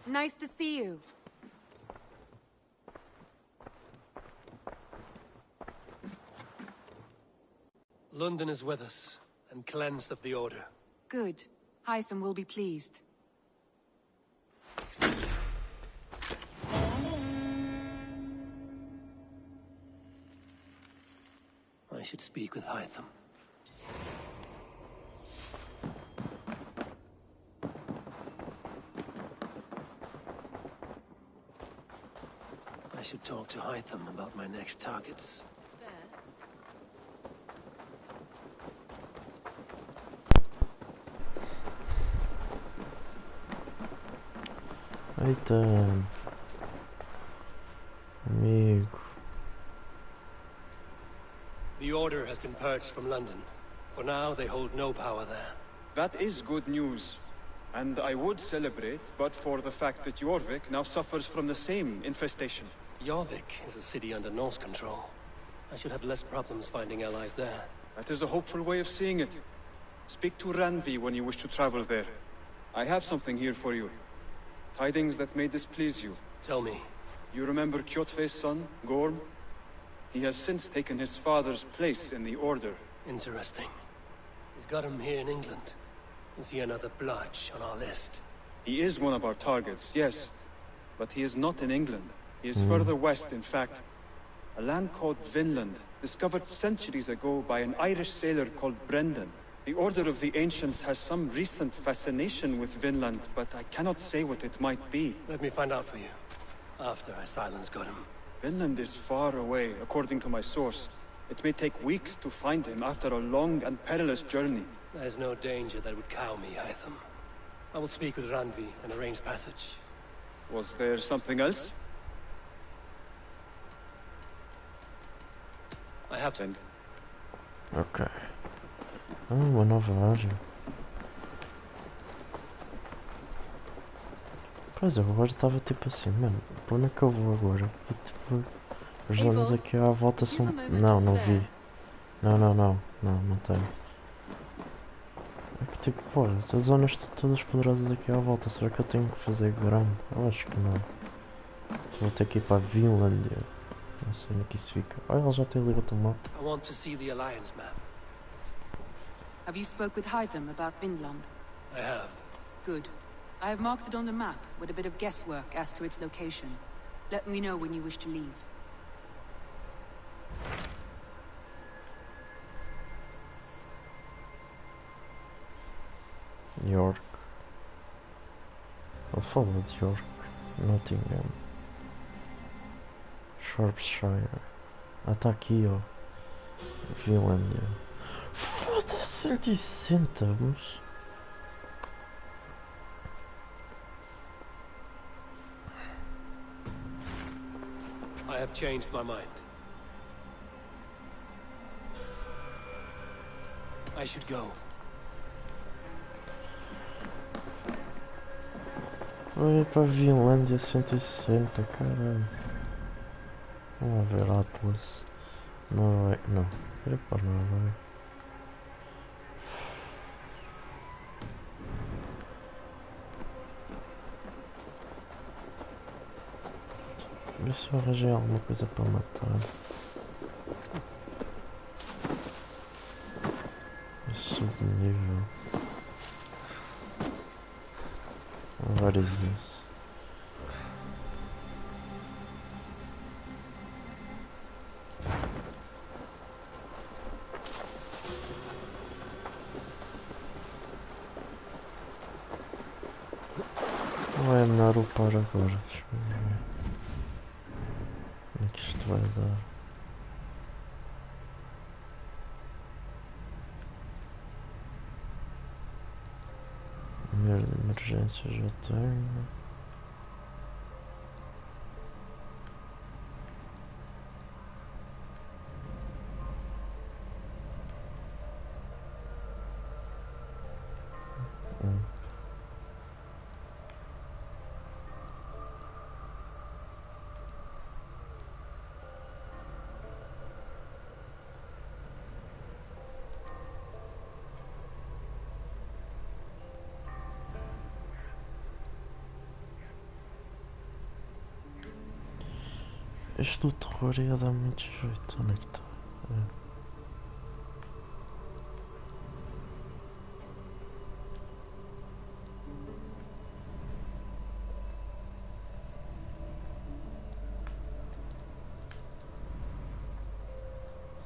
Nice to see you. London is with us, and cleansed of the Order. Good. Hytham will be pleased. I should speak with Hytham. I should talk to Hytham about my next targets. Eita, amigo. The Order has been purged from London. For now, they hold no power there. That is good news. And I would celebrate, but for the fact that Jorvik now suffers from the same infestation. Jorvik is a city under Norse control. I should have less problems finding allies there. That is a hopeful way of seeing it. Speak to Ranvi when you wish to travel there. I have something here for you. Tidings that may displease you. Tell me. You remember Kjotve's son, Gorm? He has since taken his father's place in the Order. Interesting. He's got him here in England. Is he another bludge on our list? He is one of our targets, yes. But he is not in England. He is further west, in fact. A land called Vinland, discovered centuries ago by an Irish sailor called Brendan. The Order of the Ancients has some recent fascination with Vinland, but I cannot say what it might be. Let me find out for you, after I silence got him. Vinland is far away, according to my source. It may take weeks to find him after a long and perilous journey. There's no danger that would cow me, Hytham. I will speak with Ranvi and arrange passage. Was there something else? I have to. Ok. Uma nova área. Pois eu agora estava tipo assim, mano, para onde é que eu vou agora? E, tipo, as zonas aqui à volta são... Não, não vi. Não tenho. É que tipo, pô, as zonas estão todas poderosas aqui à volta, será que eu tenho que fazer grande? Eu acho que não. Vou ter que ir para a Vinlândia. Não sei onde é que isso fica. Olha, ele já tem ali outro mapa. I want to see the Alliance map. Have you spoke with Hytham about Vinland? I have. Good. I have marked it on the map with a bit of guesswork as to its location. Let me know when you wish to leave. York. Ele falou de York. Nottingham. Shropshire. Ah, tá aqui, ó. Finlândia. Foda-se, 160, mas... I have changed my mind. I should go. Vai para a Vinlândia 160, caralho. Vamos ver Atlas. Noruega. Não, é para Noruega. Vê se eu arranjei alguma coisa para matar. Subnível. What is this? Ou é melhor upar agora? Deixa eu ver. Como é que isto vai dar? Primeiro de emergência já tenho. Este do terror ia dar muito jeito, onde é que está?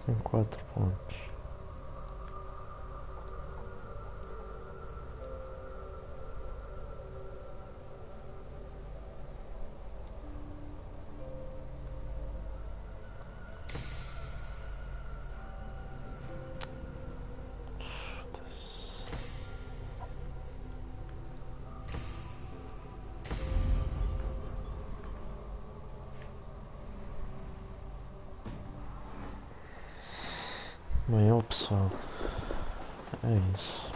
Tem 4 pontos. Bem, pessoal, é isso.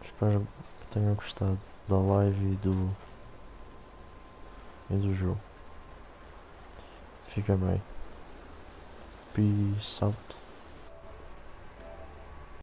Espero tenham gostado da live e do jogo. Fica bem. Peace out.